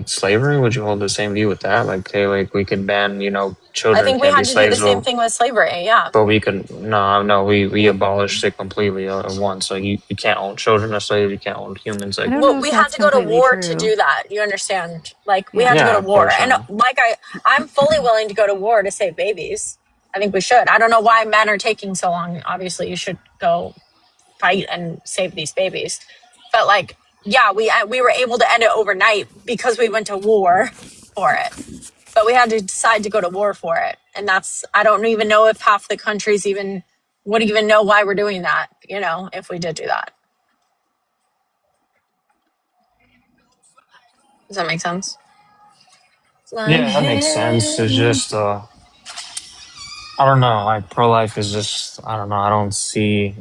slavery? Would you hold the same view with that? Like, hey, like we could ban, I children think we can't be had to do the slaves, same thing with slavery. Yeah. but we could no, we abolished it completely at once. So you can't own children as slaves. You can't own humans. I Like, don't Well, know if we had that's to go to completely war to true. do that. You understand? Like, we Yeah. had to yeah, go to of war. course. And like, I'm fully willing to go to war to save babies. I think we should. I don't know why men are taking so long. Obviously, you should go fight and save these babies. But like, yeah, we were able to end it overnight because we went to war for it. But we had to decide to go to war for it, and that's, I don't even know if half the countries even would even know why we're doing that. You know, if we did do that. Does that make sense? Yeah, that makes sense. It's just I don't know, like pro life is just I don't know, I don't see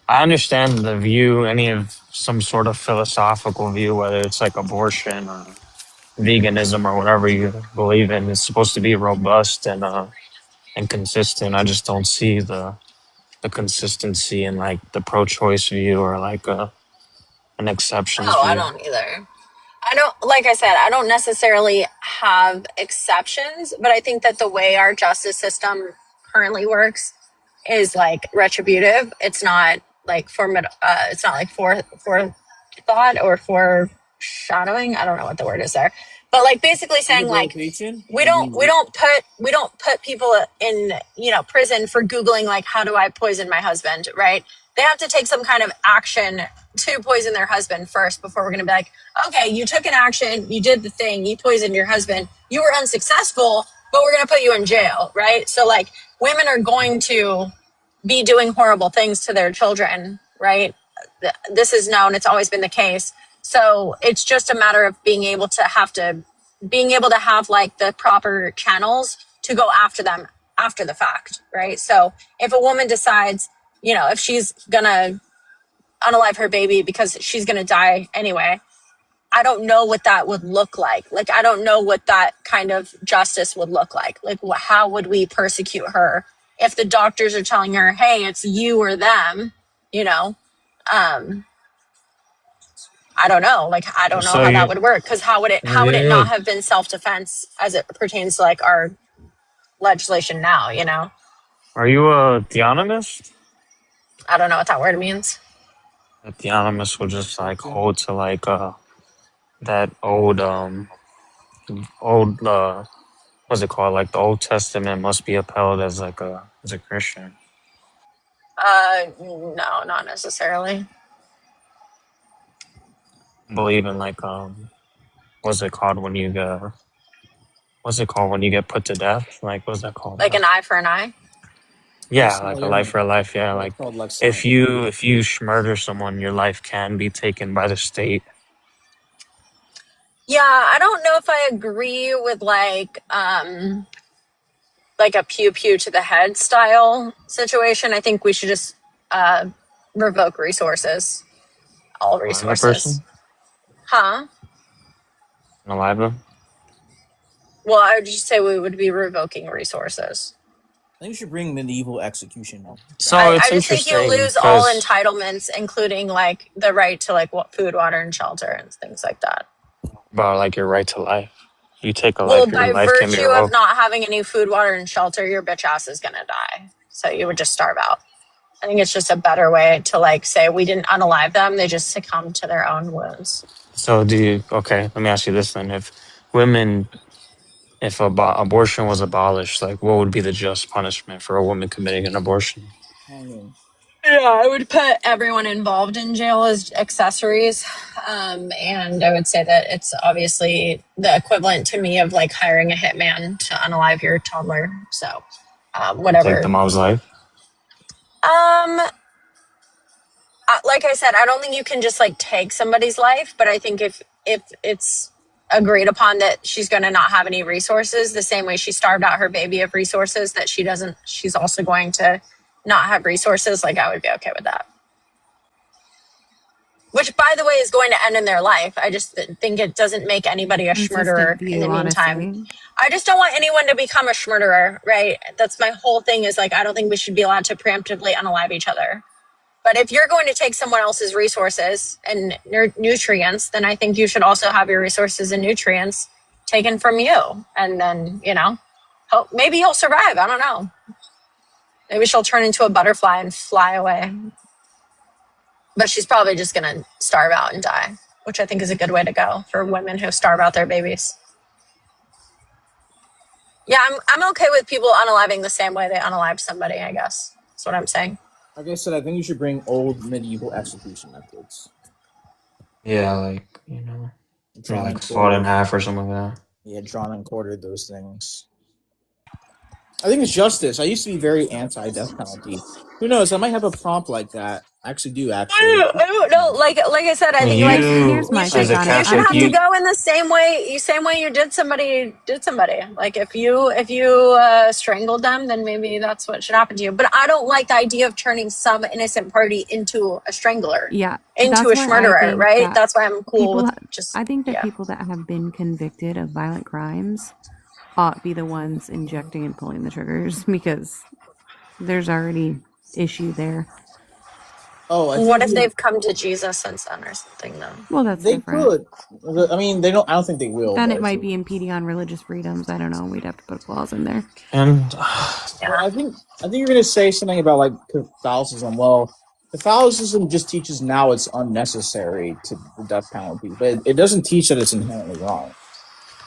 I understand the view, any of some sort of philosophical view, whether it's like abortion or veganism or whatever you believe in. It's supposed to be robust and consistent. I just don't see the consistency in like the pro choice view or like an exceptions Oh, I view. don't either. I don't, like I said, I don't necessarily have exceptions, but I think that the way our justice system currently works is like retributive. It's not like it's not like forethought or foreshadowing. I don't know what the word is there, but like basically saying like we don't put people in, you know, prison for Googling like, how do I poison my husband, right? They have to take some kind of action to poison their husband first before we're going to be like, okay, you took an action, you did the thing, you poisoned your husband, you were unsuccessful, but we're going to put you in jail, right? So like women are going to be doing horrible things to their children, right? This is known, it's always been the case. So it's just a matter of being able to have like the proper channels to go after them after the fact, right? So if a woman decides, you know, if she's gonna unalive her baby because she's gonna die anyway, I don't know what that would look like. Like, I don't know what that kind of justice would look like. Like, how would we persecute her if the doctors are telling her, hey, it's you or them, you know? I don't know. Like, I don't know So how that you would work, because how would it you not have been self-defense as it pertains to like our legislation now, you know? are you a theonomist? I don't know what that word means. A theonomist will just like hold to like that old what's it called? Like the Old Testament must be upheld as like as a Christian. No, not necessarily. Believe in like what's it called when you get put to death? Like what's that called? Like an eye for an eye. Yeah, like a life for a life. Yeah, like if you murder someone, your life can be taken by the state. Yeah, I don't know if I agree with like a pew pew to the head style situation. I think we should just revoke resources, all Alive a resources. person, Huh? alive them. Well, I would just say we would be revoking resources. I think you should bring medieval execution. So I it's just think you interesting lose all because entitlements, including like the right to like food, water, and shelter and things like that. about like your right to life. You take a Well, life, your by life can be virtue of revoked. not having any food, water, and shelter, your bitch ass is gonna die. So you would just starve out. I think it's just a better way to like say we didn't unalive them; they just succumbed to their own wounds. So okay, let me ask you this then. If abortion was abolished, like what would be the just punishment for a woman committing an abortion? Hanging. Yeah, I would put everyone involved in jail as accessories. And I would say that it's obviously the equivalent to me of like hiring a hitman to unalive your toddler. So, Take whatever. the mom's life? Like I said, I don't think you can just like take somebody's life, but I think if it's agreed upon that she's going to not have any resources, the same way she starved out her baby of resources, that she's also going to not have resources, like I would be okay with that. Which, by the way, is going to end in their life. I just think it doesn't make anybody a schmurderer Consistent in the view, meantime. honestly. I just don't want anyone to become a schmurderer, right? That's my whole thing, is like, I don't think we should be allowed to preemptively unalive each other. But if you're going to take someone else's resources and nutrients, then I think you should also have your resources and nutrients taken from you. And then, you know, maybe you'll survive. I don't know. Maybe she'll turn into a butterfly and fly away. But she's probably just going to starve out and die, which I think is a good way to go for women who starve out their babies. Yeah, I'm okay with people unaliving the same way they unalived somebody, I guess. That's what I'm saying. Like I said, I think you should bring old medieval execution methods. Yeah, like, you know, Drawn like and sawed in quartered. half or something like that. Yeah, drawn and quartered those things. I think it's justice. I used to be very anti-death penalty. Who knows? I might have a prompt like that. I actually do. Actually, I don't know. Like I said, I think like Here's my you should take on it. you should I have to think go in the same way you did somebody. Like if you strangled them, then maybe that's what should happen to you. But I don't like the idea of turning some innocent party into a strangler, yeah, into that's a why I murderer, think right? that That's why I'm cool people. with just I think that yeah. people that have been convicted of violent crimes ought be the ones injecting and pulling the triggers because there's already issue there. Oh, What if they've come to Jesus since then or something though? Well, that's they different. could. I mean, they don't. I don't think they will. Then but it might be impeding on religious freedoms. I don't know. We'd have to put a clause in there. And Well, I think you're gonna say something about like Catholicism. Well, Catholicism just teaches now it's unnecessary to the death penalty, but it doesn't teach that it's inherently wrong.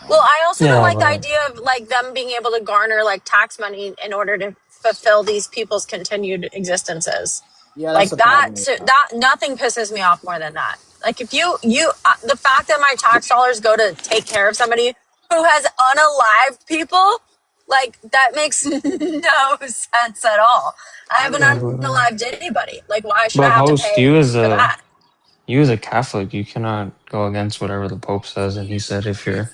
Well, I also don't yeah, like the but idea of like them being able to garner like tax money in order to fulfill these people's continued existences. Yeah, Like that's the that, problem. so that nothing pisses me off more than that. Like if you the fact that my tax dollars go to take care of somebody who has unalived people, like that makes no sense at all. I haven't yeah, unalived anybody. Like why should I but have to host, pay for that? you as a Catholic, you cannot go against whatever the Pope says, and he said if you're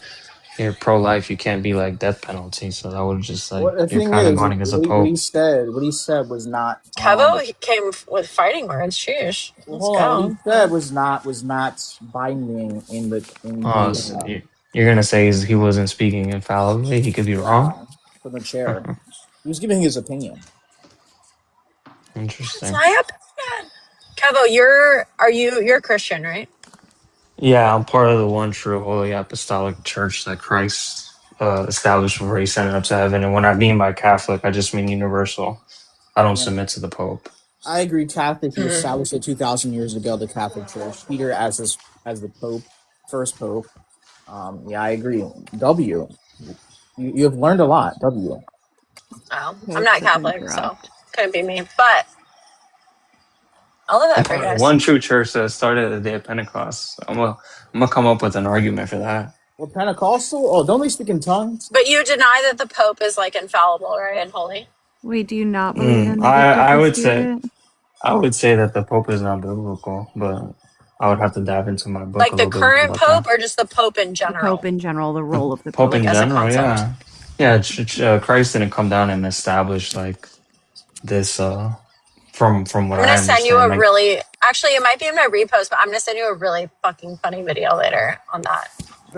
pro-life, you can't be like death penalty. So that would just like What the you're thing kind of is, going against the what Pope. he said was not. Kevo he came with fighting words. Sheesh. Let's Hold on. What he go. said was not binding in Oh, so you're gonna say he wasn't speaking infallibly? He could be wrong. from the chair. He was giving his opinion. Interesting. It's my opinion. Kevo, you're Christian, right? Yeah, I'm part of the one true Holy Apostolic Church that Christ established before he sent it up to heaven. And when I mean by Catholic, I just mean universal. I don't submit to the Pope. I agree. Catholic, he established it 2,000 years ago. The Catholic Church, Peter as the Pope, first Pope. Yeah, I agree. W, you have learned a lot. W. Oh, I'm not Catholic, so couldn't be me. But I love that for you guys. One true church that started the day of Pentecost. I'm gonna come up with an argument for that. Well, Pentecostal? Oh, don't they speak in tongues? But you deny that the Pope is like infallible, right, and holy? Wait, do you not believe in the I gift would of the Spirit? I would say that the Pope is not biblical, but I would have to dive into my book. Like a the little bit current about Pope, that. or just the Pope in The general? Pope in general, the role of the Pope Pope. in Like, as a general, concept. yeah. Christ didn't come down and establish like this. From what I'm gonna I send you a understand, like, really actually it might be in my repost, but I'm gonna send you a really fucking funny video later on that.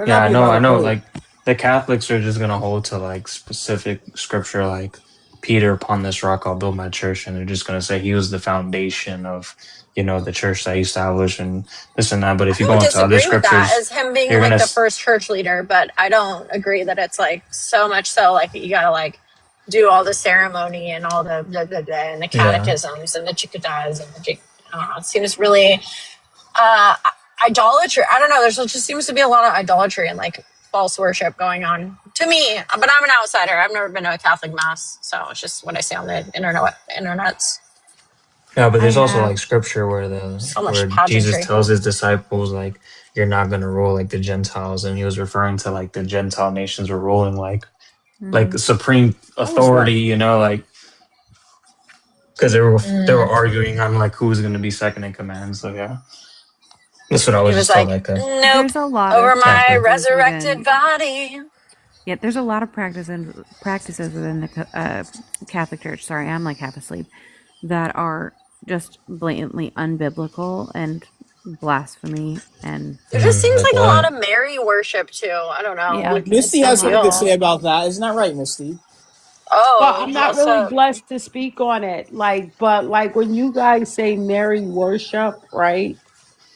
yeah, I know. Like the Catholics are just gonna hold to like specific scripture, like Peter, upon this rock I'll build my church, and they're just gonna say he was the foundation of, the church that he established and this and that. But if you go I into other disagree with that scriptures, as him being you're like gonna the first church leader, but I don't agree that it's like so much so like you gotta like do all the ceremony and all the blah, blah, blah, and the catechisms and the chikadas and the it seems really idolatry. I don't know. There just seems to be a lot of idolatry and like false worship going on to me. But I'm an outsider. I've never been to a Catholic mass, so it's just what I see on the internets. Yeah, but there's also like scripture where where pageantry. Jesus tells his disciples like you're not gonna rule like the Gentiles, and he was referring to like the Gentile nations were ruling like supreme authority, like because they were arguing on like who was gonna be second in command. So yeah, that's what I was He was just like, that. nope, There's a lot over of my practices resurrected within- body. Yeah, there's a lot of practices within the Catholic Church. Sorry, I'm like half asleep. That are just blatantly unbiblical and blasphemy, and There just seems like a what? lot of Mary worship too. I don't know. Yeah. Like, Misty it's has some something to deal. say about that. Isn't that right, Misty? Oh, But I'm not what's really up? blessed to speak on it. But when you guys say Mary worship, right?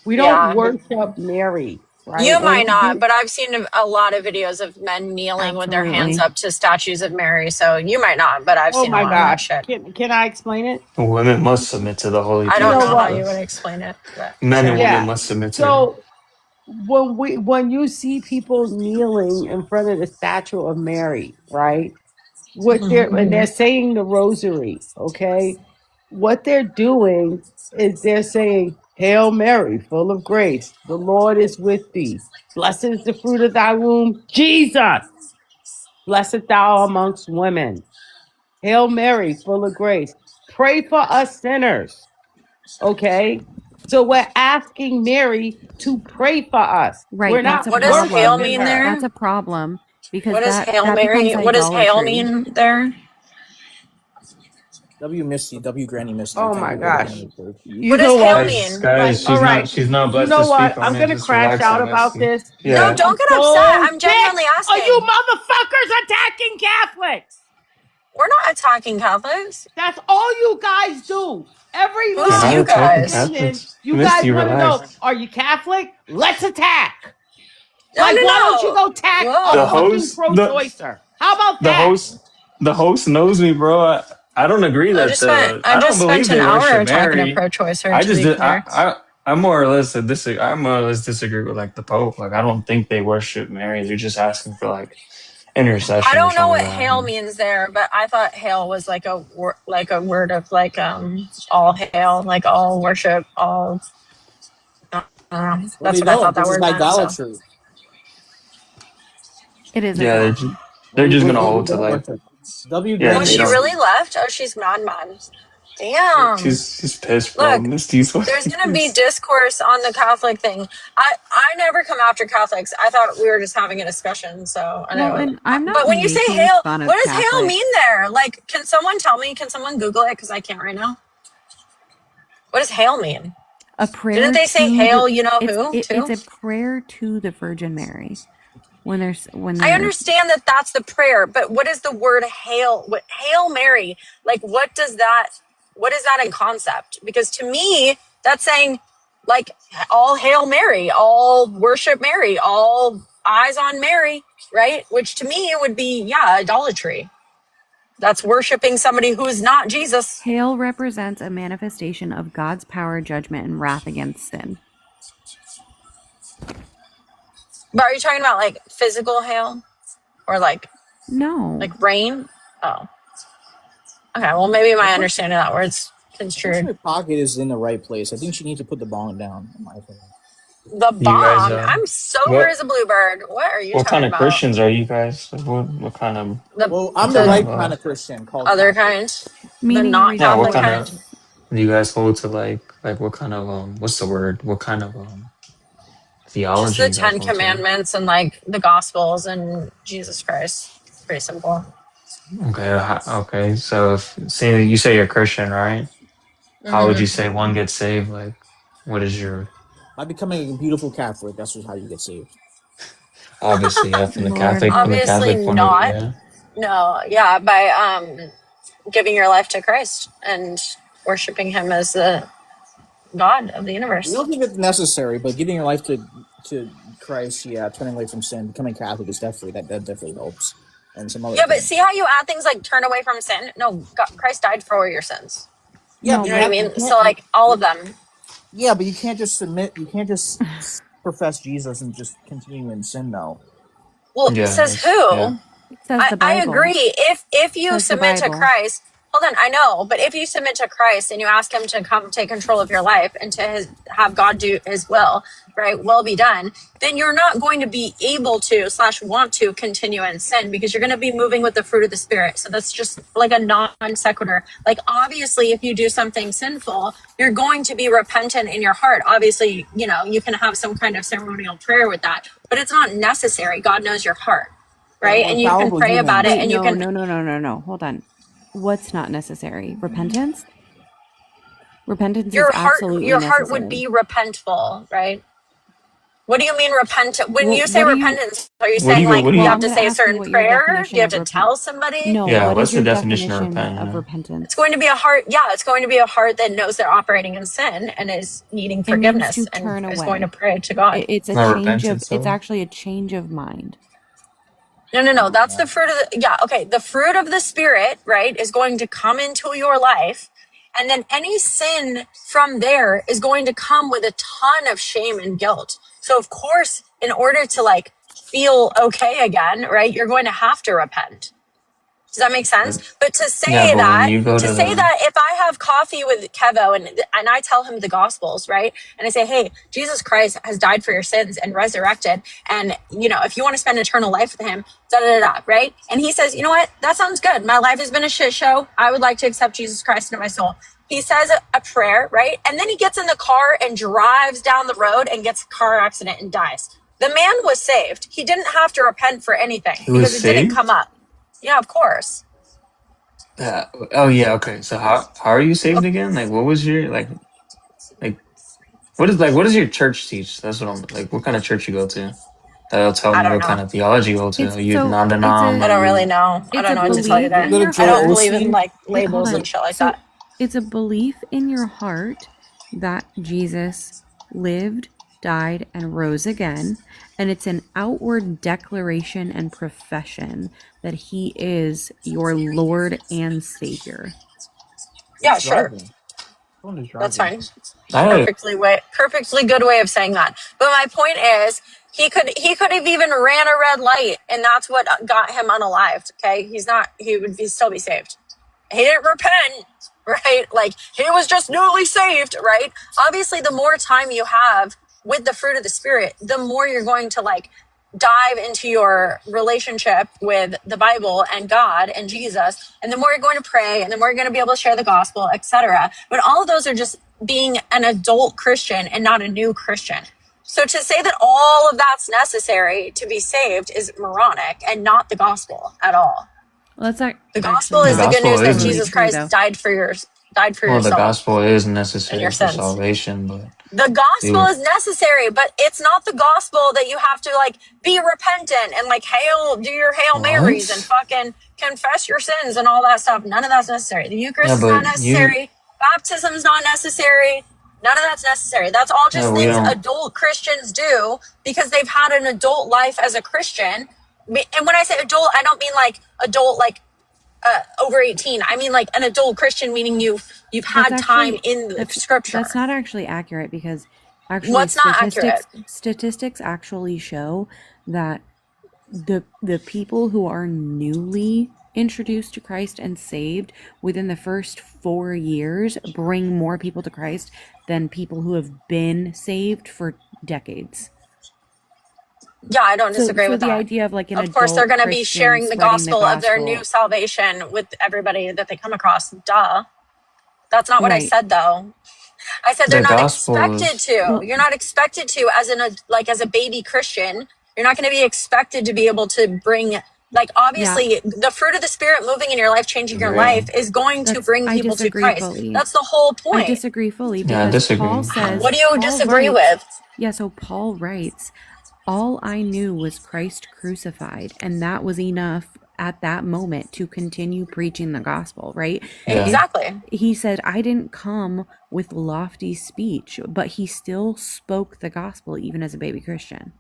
We Yeah. don't worship Mary, right? You When might we not, do- but I've seen a lot of videos of men kneeling with their hands Absolutely. up to statues of Mary. So you might not, but I've Oh seen a my lot of that God! shit. Can I explain it? Women must submit to the holy. I don't You know know how what? you would explain it. But Men and Yeah. women must submit to. So when you see people kneeling in front of the statue of Mary, right? And they're saying the rosary, okay? What they're doing is they're saying, Hail Mary, full of grace, the Lord is with thee. Blessed is the fruit of thy womb, Jesus. Blessed thou amongst women. Hail Mary, full of grace. Pray for us sinners. Okay? So we're asking Mary to pray for us. Right, We're that's not a What does hail problem. worshiping mean her. there? That's a problem because What does Hail that becomes Mary? What does hail idolatry. mean there? W Misty, W Granny Misty. Oh Thank my you for gosh. joining the church. You What know does hail what? mean? Guys, All right. she's not You blessed know to speak what? on I'm it. gonna Just crash relax out on about Misty. this. No, Yeah. don't get upset. I'm genuinely Are you asking. motherfuckers attacking Catholics? We're not attacking Catholics. That's all you guys do. Every Who's We're not you little attacking guys? opinion, Catholics. you Misty, guys want to know, relax. are you Catholic? Let's attack. No, Like, no, why don't you no. go attack a Whoa. The fucking host, pro-choicer? How about the that? host knows me, bro. I don't agree I that just spent I don't believe an they hour worship talking to Mary. pro-choicer. I To just be did. clear, I more or less disagree with like the Pope. Like I don't think they worship Mary. They're just asking for like intercession I or don't know something what like that. hail means there, but I thought hail was like a word of like all hail, like all worship, all. Well, That's you what I don't. thought that This is word meant. So. idolatry. It is Yeah, idolatry. they're just gonna What you hold to don't like worship. W yeah. Oh, Granny They she don't. Misty. really left? Oh, she's mad. Damn. She's pissed, bro. Look, Misty's there's fucking gonna be pissed. discourse on the Catholic thing. I never come after Catholics. I thought we were just having a discussion. So I Well, know. and I'm not But when you say making hail, fun of what does hail Catholics. mean there? Like, can someone tell me? Can someone Google it? Because I can't right now. What does hail mean? A prayer Didn't they say to hail? the You know it's who? it, Too. it's a prayer to the Virgin Mary when I they're understand that that's the prayer, but what is the word hail? What Hail Mary? Like, what is that in concept? Because to me, that's saying like all hail Mary, all worship Mary, all eyes on Mary, right? Which to me would be idolatry. That's worshiping somebody who's not Jesus. hail represents a manifestation of God's power, judgment, and wrath against sin. But are you talking about like physical hail or like No. rain? Oh, okay. Well, maybe my understanding of that word's construed. Her pocket is in the right place. I think she needs to put the bong down, in my opinion. The You guys, bomb. I'm sober what as a bluebird. What are you what kind talking of about? Christians are you guys? Like, what kind of Well, I'm what the kind right of kind of Christian called Other Catholic. kind? The Meaning not we yeah? What Catholic kind kind? of do you guys hold to like what kind of what's the word? What kind of Just theology the you guys 10 hold to? Commandments and like the Gospels and Jesus Christ. It's pretty simple. Okay, okay. So if say you say you're Christian, right? How would you say one gets saved? Like, what is your By becoming a beautiful Catholic, that's just how you get saved. obviously from the Lord Catholic Obviously point of view, not. yeah. No, by giving your life to Christ and worshiping Him as the God of the We universe. don't think it's necessary, but giving your life to Christ, turning away from sin, becoming Catholic is definitely that definitely helps. And some other Yeah, but things. see how you add things like turn away from sin? No, God, Christ died for your sins. Yeah, No, but You know what I mean? So like all of them. Yeah, but you can't just submit. You can't just profess Jesus and just continue in sin, though. Well, Yeah, says that's- who? yeah. It says the I Bible. agree. If you Says the submit to Bible. Christ, hold on, I know, but if you submit to Christ and you ask Him to come take control of your life and to have God do His will, right, will be done, then you're not going to be able to / want to continue in sin because you're going to be moving with the fruit of the Spirit. So that's just like a non sequitur. Like obviously, if you do something sinful, you're going to be repentant in your heart. Obviously, you can have some kind of ceremonial prayer with that, but it's not necessary. God knows your heart. Right, Well, and you can fallible pray human. about it, Wait, and you no, can. no. Hold on. What's not necessary? Repentance? Repentance Your is heart, absolutely your necessary. heart would be repentful, right? What do you mean repent? When Well, you say what do you- repentance, are you What do saying you- like what do you you- have to I'm say gonna a ask you certain what your prayer? definition Do you have of to tell somebody? No, Yeah, what what's is your the definition of definition repentance? of repentance? It's going to be a heart. Yeah, it's going to be a heart that knows they're operating in sin and is needing It means forgiveness to turn and is away. going to pray to God. It's a Not change of. repentance, It's though. actually a change of mind. No. That's the fruit of the. Yeah, okay. The fruit of the Spirit, right, is going to come into your life. And then any sin from there is going to come with a ton of shame and guilt. So, of course, in order to like feel okay again, right, you're going to have to repent. Does that make sense? But to Yeah, say but when that, you go to the if I have coffee with Kevo and I tell him the Gospels, right? And I say, hey, Jesus Christ has died for your sins and resurrected. And, you know, if you want to spend eternal life with him, da da da, right? And he says, you know what? That sounds good. My life has been a shit show. I would like to accept Jesus Christ into my soul. He says a prayer, right? And then he gets in the car and drives down the road and gets a car accident and dies. The man was saved. He didn't have to repent for anything he was because it didn't come saved. up. Yeah, of course. Yeah. Oh yeah. Okay. So how are you saved again? Like, what was your like what does your church teach? That's what I'm like. What kind of church you go to? That'll tell I me don't what kind know. of theology you go to. It's Are you so it's non-denom? I a don't Are really you? know. I it's don't a know what to tell you belief there. in your I don't heart. believe in like Hold labels on. and shit like So that. it's a belief in your heart that Jesus lived, died, and rose again, and it's an outward declaration and profession that he is your Lord and Savior. Yeah, sure. That's fine. I Perfectly good way of saying that. But my point is, he could have even ran a red light, and that's what got him unalived. Okay, he would still be saved. He didn't repent, right? Like he was just newly saved, right? Obviously, the more time you have with the fruit of the Spirit, the more you're going to like dive into your relationship with the Bible and God and Jesus, and the more you're going to pray, and the more you're going to be able to share the gospel, etc. But all of those are just being an adult Christian and not a new Christian. So to say that all of that's necessary to be saved is moronic and not the gospel at all. Well, that's not The gospel actually is the not good news that totally Jesus true, Christ though. died for your well, the soul gospel is and necessary your for sins. salvation, but The gospel you is necessary, but it's not the gospel that you have to like be repentant and like do your Hail Marys and what? fucking confess your sins and all that stuff. None of that's necessary. The Eucharist Yeah, is not but you necessary. Baptism is not necessary. None of that's necessary. That's all yeah just we things don't. adult Christians do because they've had an adult life as a Christian. And when I say adult, I don't mean like adult like over 18. I mean like an adult Christian, meaning you've That's had time actually in the that's scripture. not actually accurate because actually What's not accurate? statistics actually show that the people who are newly introduced to Christ and saved within the first 4 years bring more people to Christ than people who have been saved for decades. Yeah, I don't So disagree with the that. idea of like an Of course, they're adult going to be Christian sharing the spreading the gospel of their new gospel, salvation with everybody that they come across. Duh. That's not what I right? said, though. I said they're The not gospel expected is to. Well, You're not expected to as a baby Christian. You're not going to be expected to be able to bring like yeah, obviously the fruit of the Spirit moving in your life, changing your life is going to bring I people to disagree Christ. fully. That's the whole I point. disagree fully yeah. I because Paul disagree. says, What do you Paul disagree writes, with? yeah, so Paul writes, all I knew was Christ crucified, and that was enough at that moment to continue preaching the gospel, right? Yeah. Exactly. He said, I didn't come with lofty speech, but he still spoke the gospel even as a baby Christian.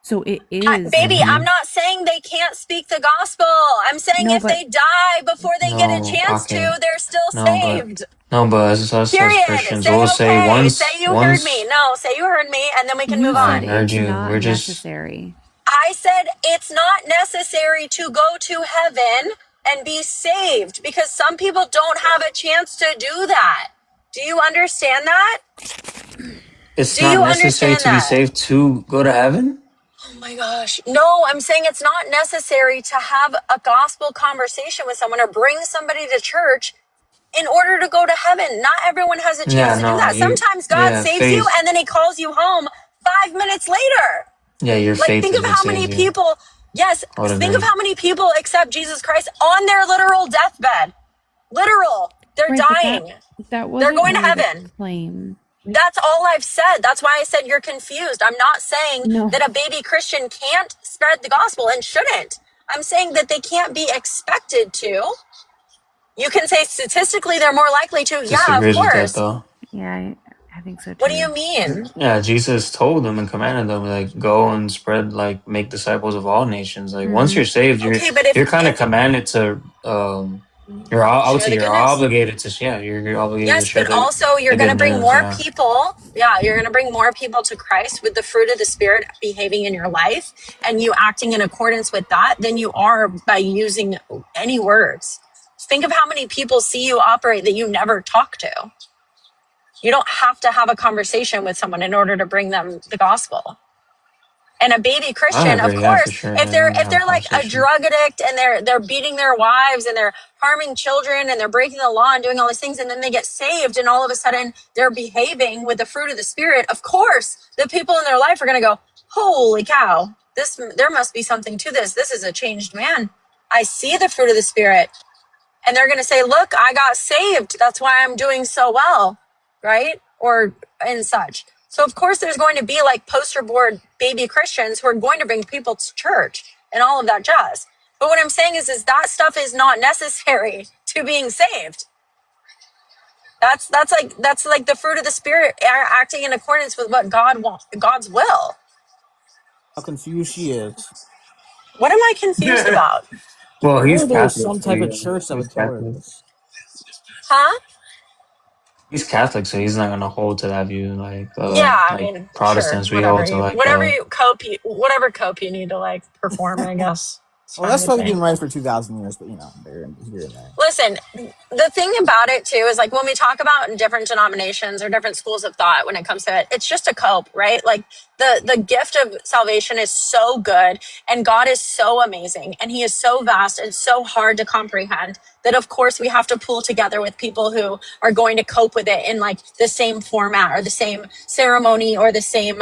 So it is, Baby, I'm not saying they can't speak the gospel. I'm saying no, if but they die before they get a No, chance to, okay. they're still No, saved. as us as Period. Christians, Say we'll say okay. Say you heard me. once. No, say you heard me, and then we can you move I on. said heard it's you. not We're just necessary. I said it's not necessary to go to heaven and be saved because some people don't have a chance to do that. Do you understand that? it's Do not you necessary understand to be that? saved to go to heaven. Oh my gosh. No, I'm saying it's not necessary to have a gospel conversation with someone or bring somebody to church in order to go to heaven. Not everyone has a chance Yeah, to do no, that. you. Sometimes God Yeah, saves you faith. and then he calls you home 5 minutes later. Yeah, your Like, faith think is of what how many saves you. people, yes, I would think of agree. how many people accept Jesus Christ on their literal deathbed. Literal. They're Right, but dying. that They're wasn't going to really the heaven. claim. That's all I've said. That's why I said you're confused. I'm not saying No, that a baby Christian can't spread the gospel and shouldn't. I'm saying that they can't be expected to. You can say statistically they're more likely to. Yeah, of Disagrees with that course. though. yeah, I think so What do you too. mean? Yeah, Jesus told them and commanded them like go and spread like make disciples of all nations. Like once Mm-hmm. you're saved, Okay, but you're kind of if commanded to I would Share say the you're goodness. obligated to. Yeah, you're obligated to Yes, share but also you're the going to good bring news. more Yeah. people. Yeah, you're going to bring more people to Christ with the fruit of the Spirit behaving in your life and you acting in accordance with that than you are by using any words. Think of how many people see you operate that you never talk to. You don't have to have a conversation with someone in order to bring them the gospel. And a baby I Christian, of agree. Yeah, for course, sure. if Yeah, you need to they're have a like a conversation. drug addict and they're beating their wives and they're harming children and they're breaking the law and doing all these things and then they get saved and all of a sudden they're behaving with the fruit of the Spirit, of course, the people in their life are going to go, "Holy cow, there must be something to this. This is a changed man. I see the fruit of the Spirit." And they're going to say, "Look, I got saved. That's why I'm doing so well," right? Or and such. So of course there's going to be like poster board baby Christians who are going to bring people to church and all of that jazz. But what I'm saying is that stuff is not necessary to being saved. That's like the fruit of the Spirit acting in accordance with what God wants, God's will. How confused she is. What am I confused about? Well, he's Or there's Catholic. some So type of church that he's would tell her Catholic. this. Huh? He's Catholic, so he's not gonna hold to that view. Yeah, I Like mean, Protestants, sure, we hold to whatever cope you need to like perform, I guess. It's Well, fine that's with probably me. been right for 2,000 years, but they're here and there. Listen, the thing about it too is like when we talk about different denominations or different schools of thought when it comes to it, it's just a cope, right? Like the gift of salvation is so good and God is so amazing and he is so vast and so hard to comprehend that of course we have to pull together with people who are going to cope with it in like the same format or the same ceremony or the same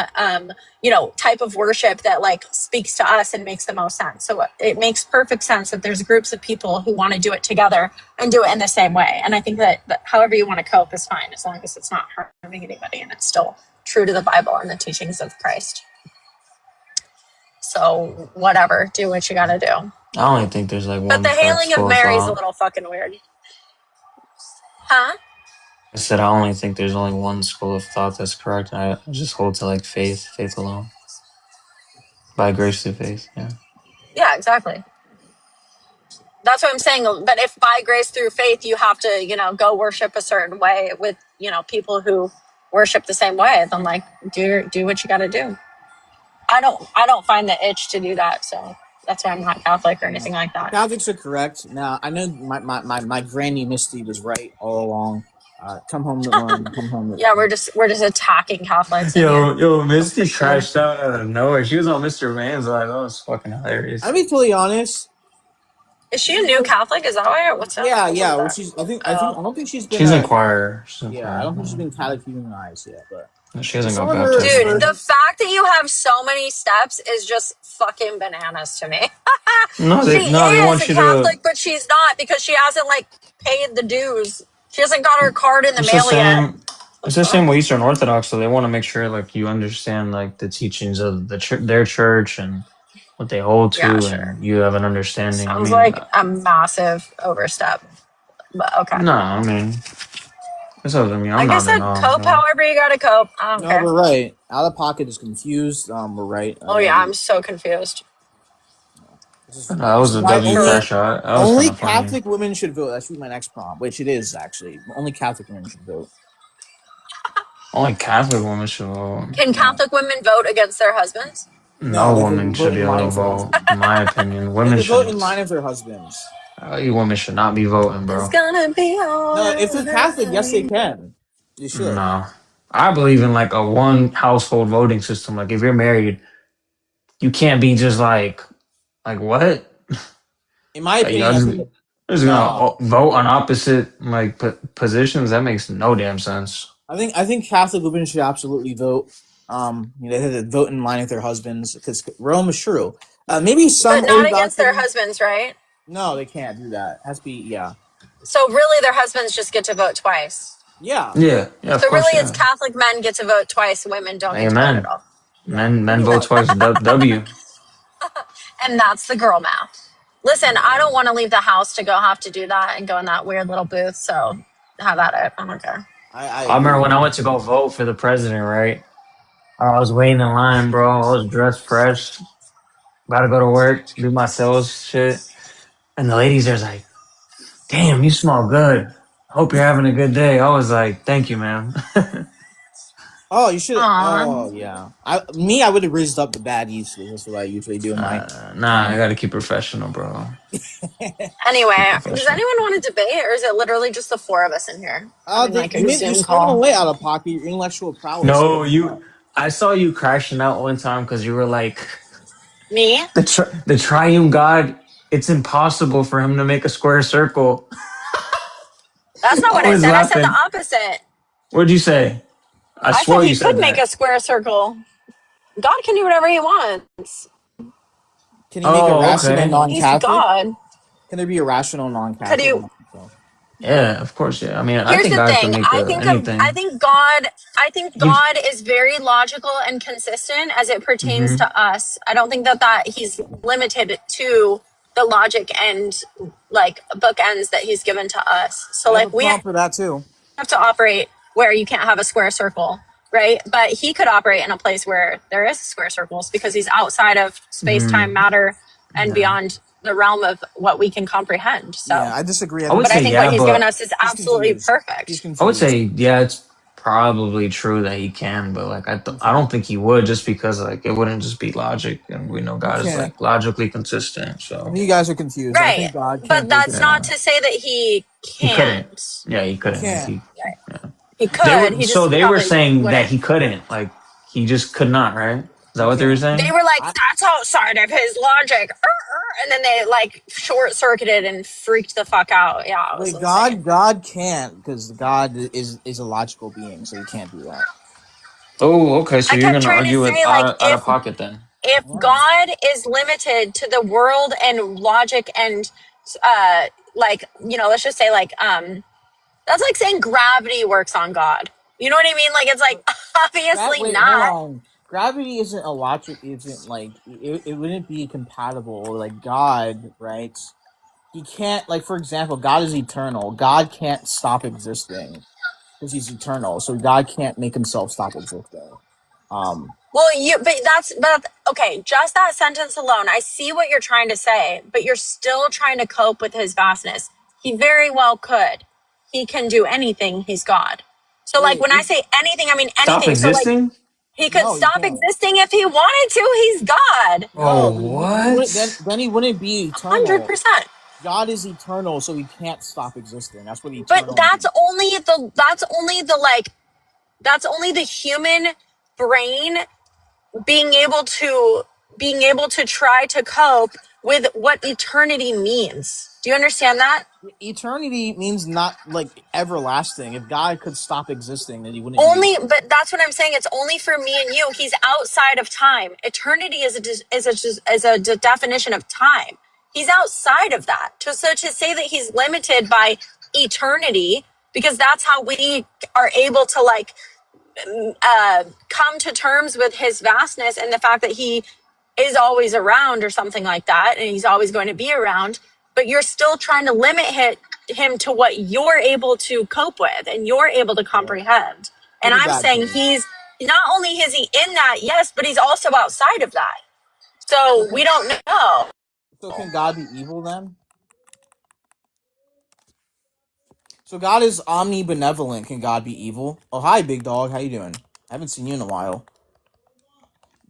type of worship that like speaks to us and makes the most sense. So it makes perfect sense that there's groups of people who want to do it together and do it in the same way. And I think that however you want to cope is fine as long as it's not harming anybody and it's still true to the Bible and the teachings of Christ. So whatever, do what you got to do. I only think there's like But one the correct hailing of school of Mary is a thought. little fucking weird. Huh? I said I only think there's only one school of thought that's correct. I just hold to like faith alone, by grace through faith. Yeah. Yeah, exactly. That's what I'm saying. But if by grace through faith you have to, go worship a certain way with, people who worship the same way, then like do what you got to do. I don't find the itch to do that, so that's why I'm not Catholic or anything like that. Catholics are correct. Now I know my granny Misty was right all along. Come home to come home. Yeah, we're just attacking Catholics. Yo, Misty crashed out out of nowhere. She was on Mr. Van's live. That was fucking hilarious. I'll be totally honest. Is she a new Catholic? Is that why? What's up? Yeah. Well, I don't think she's been. She's in choir. I don't think she's been catechumenized yet, but she hasn't some got of her- baptized. Dude, the fact that you have so many steps is just fucking bananas to me. No, She they want is a you Catholic, to. but she's not because she hasn't like paid the dues. She hasn't got her card in the It's the mail yet. same. It's the same with Eastern Orthodox, so they want to make sure like you understand like the teachings of their church and what they hold to, Yeah, sure. and you have an understanding. Sounds like a massive overstep. But okay. No, I mean, this doesn't mean I'm I not guess in that awe, cope no. however you gotta cope. I don't No, care. we're right. Out of pocket is confused. We're right. Oh yeah, I'm so confused. That was a Why W only- crash shot. That was Only kinda funny. Catholic women should vote. That should be my next prompt, which it is actually. Only Catholic women should vote. Only Catholic women should vote. Can Catholic women vote against their husbands? No they woman can should vote be in able line to for vote. In my opinion, They women can vote should. in line of their husbands. You women should not be voting, bro. It's gonna be all No, if they're Catholic, yes, they can. They should. No, I believe in like a one household voting system. Like if you're married, you can't be just like what? In my Like, opinion, I think, just gonna vote on opposite like positions. That makes no damn sense. I think Catholic women should absolutely vote. They have to vote in line with their husbands because Rome is true. Maybe some But not old against their doctrine- husbands, right? No, they can't do that. It has to be So really their husbands just get to vote twice. Yeah. Yeah. Of So course, really yeah. it's Catholic men get to vote twice, women don't get to vote Amen. at all. Men vote twice. W. And that's the girl math. Listen, I don't want to leave the house to go have to do that and go in that weird little booth, so have at it. I don't care. I remember when I went to go vote for the president, right? I was waiting in line, bro. I was dressed fresh. About to go to work, do my sales shit. And the ladies there's like, damn, you smell good. Hope you're having a good day. I was like, thank you, man. Oh, you should. Aw. Oh, yeah. I would have raised up the baddies. That's what I usually do in my. Nah, I gotta keep professional, bro. Anyway, Keep does professional. anyone want to debate, or is it literally just the four of us in here having like a You're Zoom swimming call? away out of pocket. Your intellectual prowess. No, I saw you crashing out one time because you were like, Me? the triune God. It's impossible for him to make a square circle. That's not what I I was said. I said the laughing. opposite. What'd you say? I I said swore you he said could make that. a square circle. God can do whatever he wants. Can he make a rational okay. He's non-Catholic? God. Can there be a rational Could non-Catholic? you? Yeah, of course. Yeah. I mean, I Here's think the God can thing. make anything. I think God. I think You. God is very logical and consistent as it pertains Mm-hmm. to us. I don't think that he's limited to the logic and like bookends that he's given to us. So I have a like we prompt for that too. have to operate where you can't have a square circle, right? But he could operate in a place where there is square circles because he's outside of space, time, matter, and beyond the realm of what we can comprehend. So, Yeah, I disagree. I would but I say think yeah, what he's given but us is absolutely perfect. He's confused. I would say yeah, it's probably true that he can, but like I don't think he would just because like it wouldn't just be logic, and we know God is Okay. like logically consistent. So You guys are confused. I Right. think God But can't that's make not to say that he he couldn't. can't. Yeah, he couldn't. He Like, can't. He could. He just they were probably saying that wouldn't. he couldn't. Like he just could not. Right? Is that what they were saying? They were like, that's outside of his logic. And then they like short circuited and freaked the fuck out. Yeah. It was Wait, insane. God can't because God is a logical being, so he can't do that. Oh, okay. So I you're kept gonna trying to argue it say, like, out of pocket then? if God is limited to the world and logic and like, you know, let's just say like that's like saying gravity works on God. You know what I mean? Like it's like obviously Wait, not. hold on. Gravity isn't a logic. Isn't like it wouldn't be compatible. Like God, right? He can't. Like for example, God is eternal. God can't stop existing because he's eternal. So God can't make himself stop existing. Well, but okay, just that sentence alone, I see what you're trying to say, but you're still trying to cope with his vastness. He very well could. He can do anything. He's God. So like when I say anything, I mean Stop anything. So like existing? he could No, he stop can't. existing if he wanted to. He's God. Oh, Then he wouldn't be eternal. 100%. God is eternal, so he can't stop existing. That's what eternal. But that's only the human brain being able to try to cope with what eternity means. Do you understand that? Eternity means not like everlasting. If God could stop existing, then he wouldn't. But that's what I'm saying. It's only for me and you. He's outside of time. Eternity is a definition of time. He's outside of that. So to say that he's limited by eternity, because that's how we are able to like come to terms with his vastness and the fact that he is always around or something like that, and he's always going to be around, but you're still trying to limit him to what you're able to cope with and you're able to comprehend. And I'm saying he's not only is he in that, yes, but he's also outside of that. So we don't know. So can God be evil then? So God is omnibenevolent. Can God be evil? Oh, hi, big dog. How you doing? I haven't seen you in a while.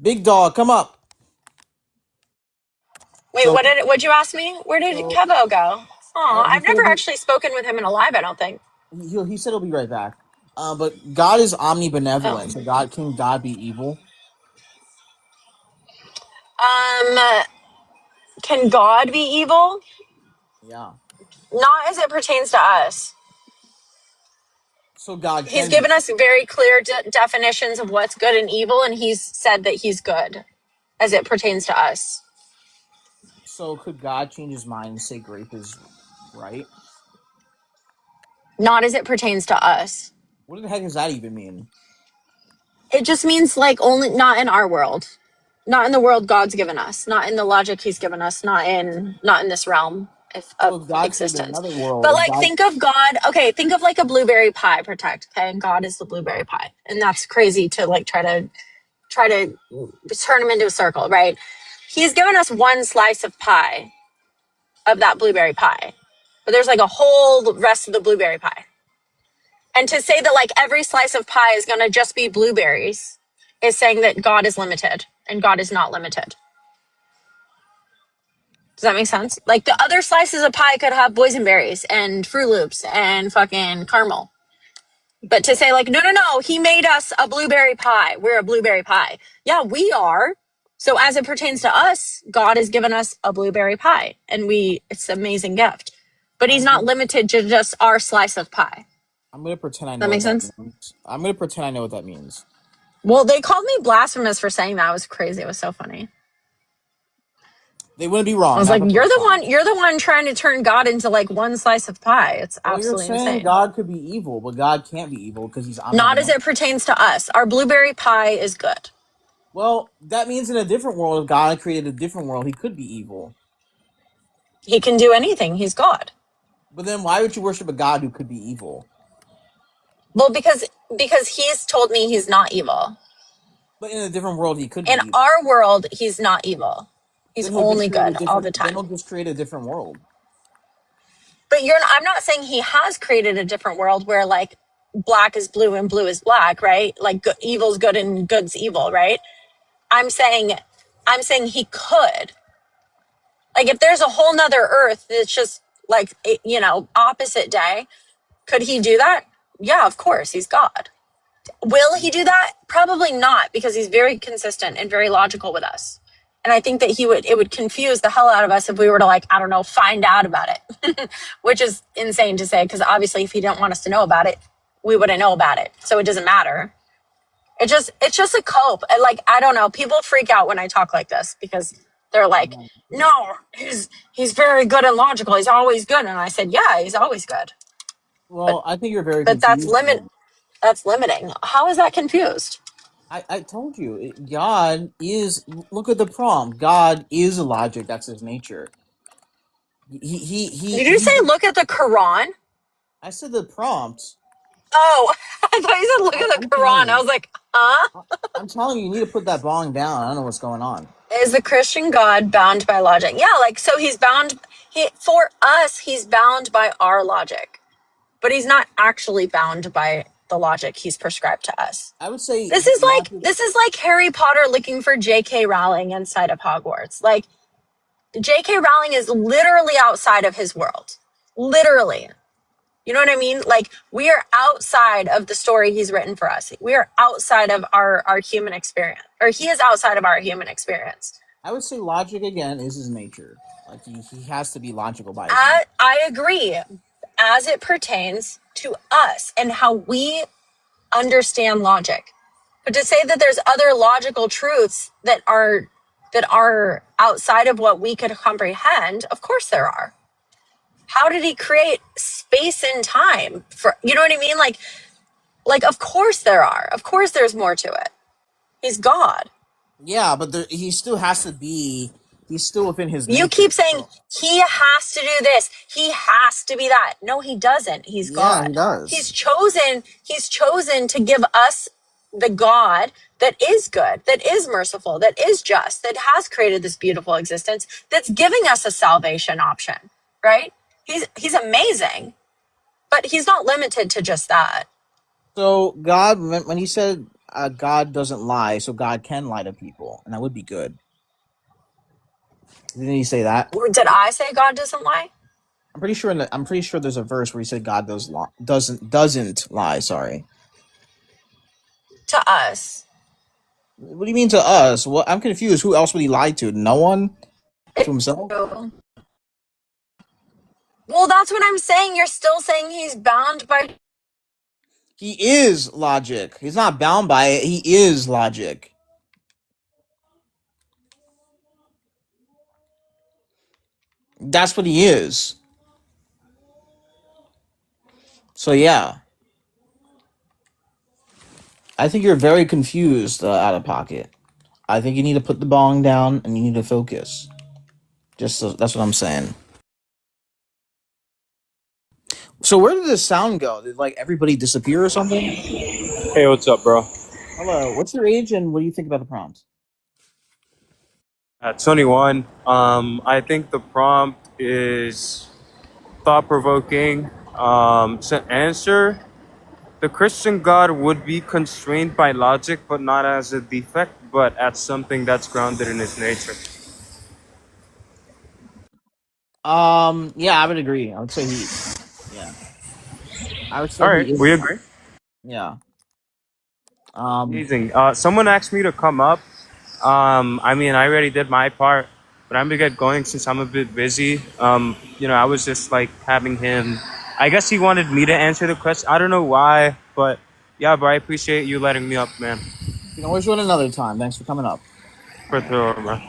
Big dog, come up. Wait, what'd you ask me? Where did Kevo go? Oh, I've never actually spoken with him in a live, I don't think. He said he'll be right back. But God is omnibenevolent. So can God be evil? Can God be evil? Yeah. Not as it pertains to us. So God He's given us very clear definitions of what's good and evil, and he's said that he's good as it pertains to us. So could God change his mind and say grape is right? Not as it pertains to us. What the heck does that even mean? It just means like only not in our world. Not in the world God's given us. Not in the logic he's given us. Not in this realm of existence. But like think of God, okay, think of like a blueberry pie, Protect, okay? And God is the blueberry pie. And that's crazy to like try to turn him into a circle, right? He's given us one slice of pie, of that blueberry pie. but there's like a whole rest of the blueberry pie. And to say that like every slice of pie is going to just be blueberries is saying that God is limited and God is not limited. Does that make sense? Like the other slices of pie could have boysenberries and Fruit Loops and fucking caramel. But to say like, no, he made us a blueberry pie. We're a blueberry pie. Yeah, we are. So as it pertains to us, God has given us a blueberry pie and it's an amazing gift. But he's not limited to just our slice of pie. I'm gonna pretend I know. That what makes sense? means. I'm gonna pretend I know what that means. Well, they called me blasphemous for saying that. It was crazy. It was so funny. They wouldn't be wrong. I was like, 100%. you're the one trying to turn God into like one slice of pie. It's Well, absolutely you're saying insane. God could be evil, but God can't be evil because he's Not as it pertains to us. Our blueberry pie is good. Well, that means in a different world, if God created a different world, he could be evil. He can do anything. He's God. But then why would you worship a God who could be evil? Well, because he's told me he's not evil. But in a different world, he could be In evil. our world, he's not evil. He's Then he'll just only create a good all the different- Then time. he'll just create a different world. But I'm not saying he has created a different world where like black is blue and blue is black, right? Like evil's good and good's evil, right? I'm saying he could. Like if there's a whole nother earth that's just like, opposite day, could he do that? Yeah, of course, he's God. Will he do that? Probably not, because he's very consistent and very logical with us. And I think that it would confuse the hell out of us if we were to like, I don't know, find out about it, which is insane to say, because obviously if he didn't want us to know about it, we wouldn't know about it. So it doesn't matter. It's just a cope. And like, I don't know, people freak out when I talk like this because they're like, no, he's very good and logical. He's always good. And I said, yeah, he's always good. Well, I think you're very But confused. that's limiting. How is that confused? I told you, God is. Look at the prompt. God is logic. That's his nature. Did you say look at the Quran? I said the prompt. Oh, I thought you said look at the Quran. I was like, huh? I'm telling you need to put that bong down. I don't know what's going on. Is the Christian God bound by logic? Yeah, like so he's bound. For us, he's bound by our logic, but he's not actually bound by the logic he's prescribed to us. I would say this is like Harry Potter looking for J.K. Rowling inside of Hogwarts. Like J.K. Rowling is literally outside of his world. Literally. You know what I mean? Like we are outside of the story he's written for us. We are outside of our human experience, or he is outside of our human experience. I would say logic again is his nature. Like he has to be logical by his I agree, as it pertains to us and how we understand logic. But to say that there's other logical truths that are outside of what we could comprehend, of course there are. How did he create space and time for, you know what I mean? Like of course there are. Of course there's more to it. He's God. Yeah, but he still has to be. He's still within his nature. You keep saying he has to do this. He has to be that. No, he doesn't. He's God. Yeah, he does. He's chosen to give us the God that is good, that is merciful, that is just, that has created this beautiful existence, that's giving us a salvation option, right? He's amazing, but he's not limited to just that. So God, when he said God doesn't lie, so God can lie to people, and that would be good. Didn't he say that? Did I say God doesn't lie? I'm pretty sure there's a verse where he said God doesn't lie. Sorry. To us. What do you mean to us? Well, I'm confused. Who else would he lie to? No one? To himself? Well, that's what I'm saying. You're still saying he's bound by. He is logic. He's not bound by it. He is logic. That's what he is. So yeah. I think you're very confused out of pocket. I think you need to put the bong down and you need to focus. That's what I'm saying. So where did this sound go? Did like everybody disappear or something? Hey, what's up, bro? Hello. What's your age and what do you think about the prompt? 21. I think the prompt is thought-provoking answer. The Christian God would be constrained by logic, but not as a defect, but as something that's grounded in his nature. Yeah, I would agree. I would say he. Yeah, I would say All right, he we is. agree. Yeah. Amazing. Someone asked me to come up. I mean, I already did my part, but I'm gonna get going since I'm a bit busy. I was just like having him. I guess he wanted me to answer the question. I don't know why, but yeah, bro, I appreciate you letting me up, man. You can always do it another time. Thanks for coming up. For sure, bro.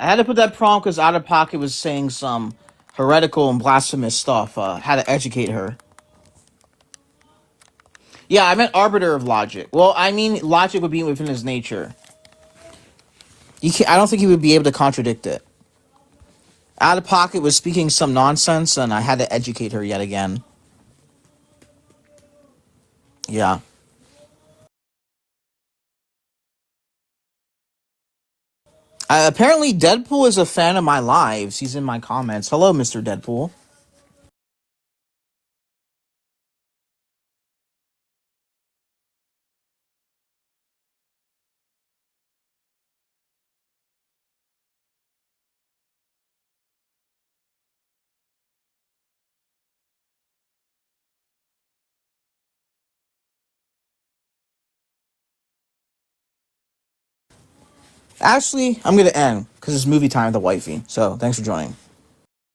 I had to put that prompt because Out of Pocket was saying some heretical and blasphemous stuff. Had to educate her. Yeah, I meant arbiter of logic. Well, I mean, logic would be within his nature. I don't think he would be able to contradict it. Out of Pocket was speaking some nonsense, and I had to educate her yet again. Yeah. Apparently, Deadpool is a fan of my lives. He's in my comments. Hello, Mr. Deadpool. Actually, I'm going to end because it's movie time with the wifey. So, thanks for joining.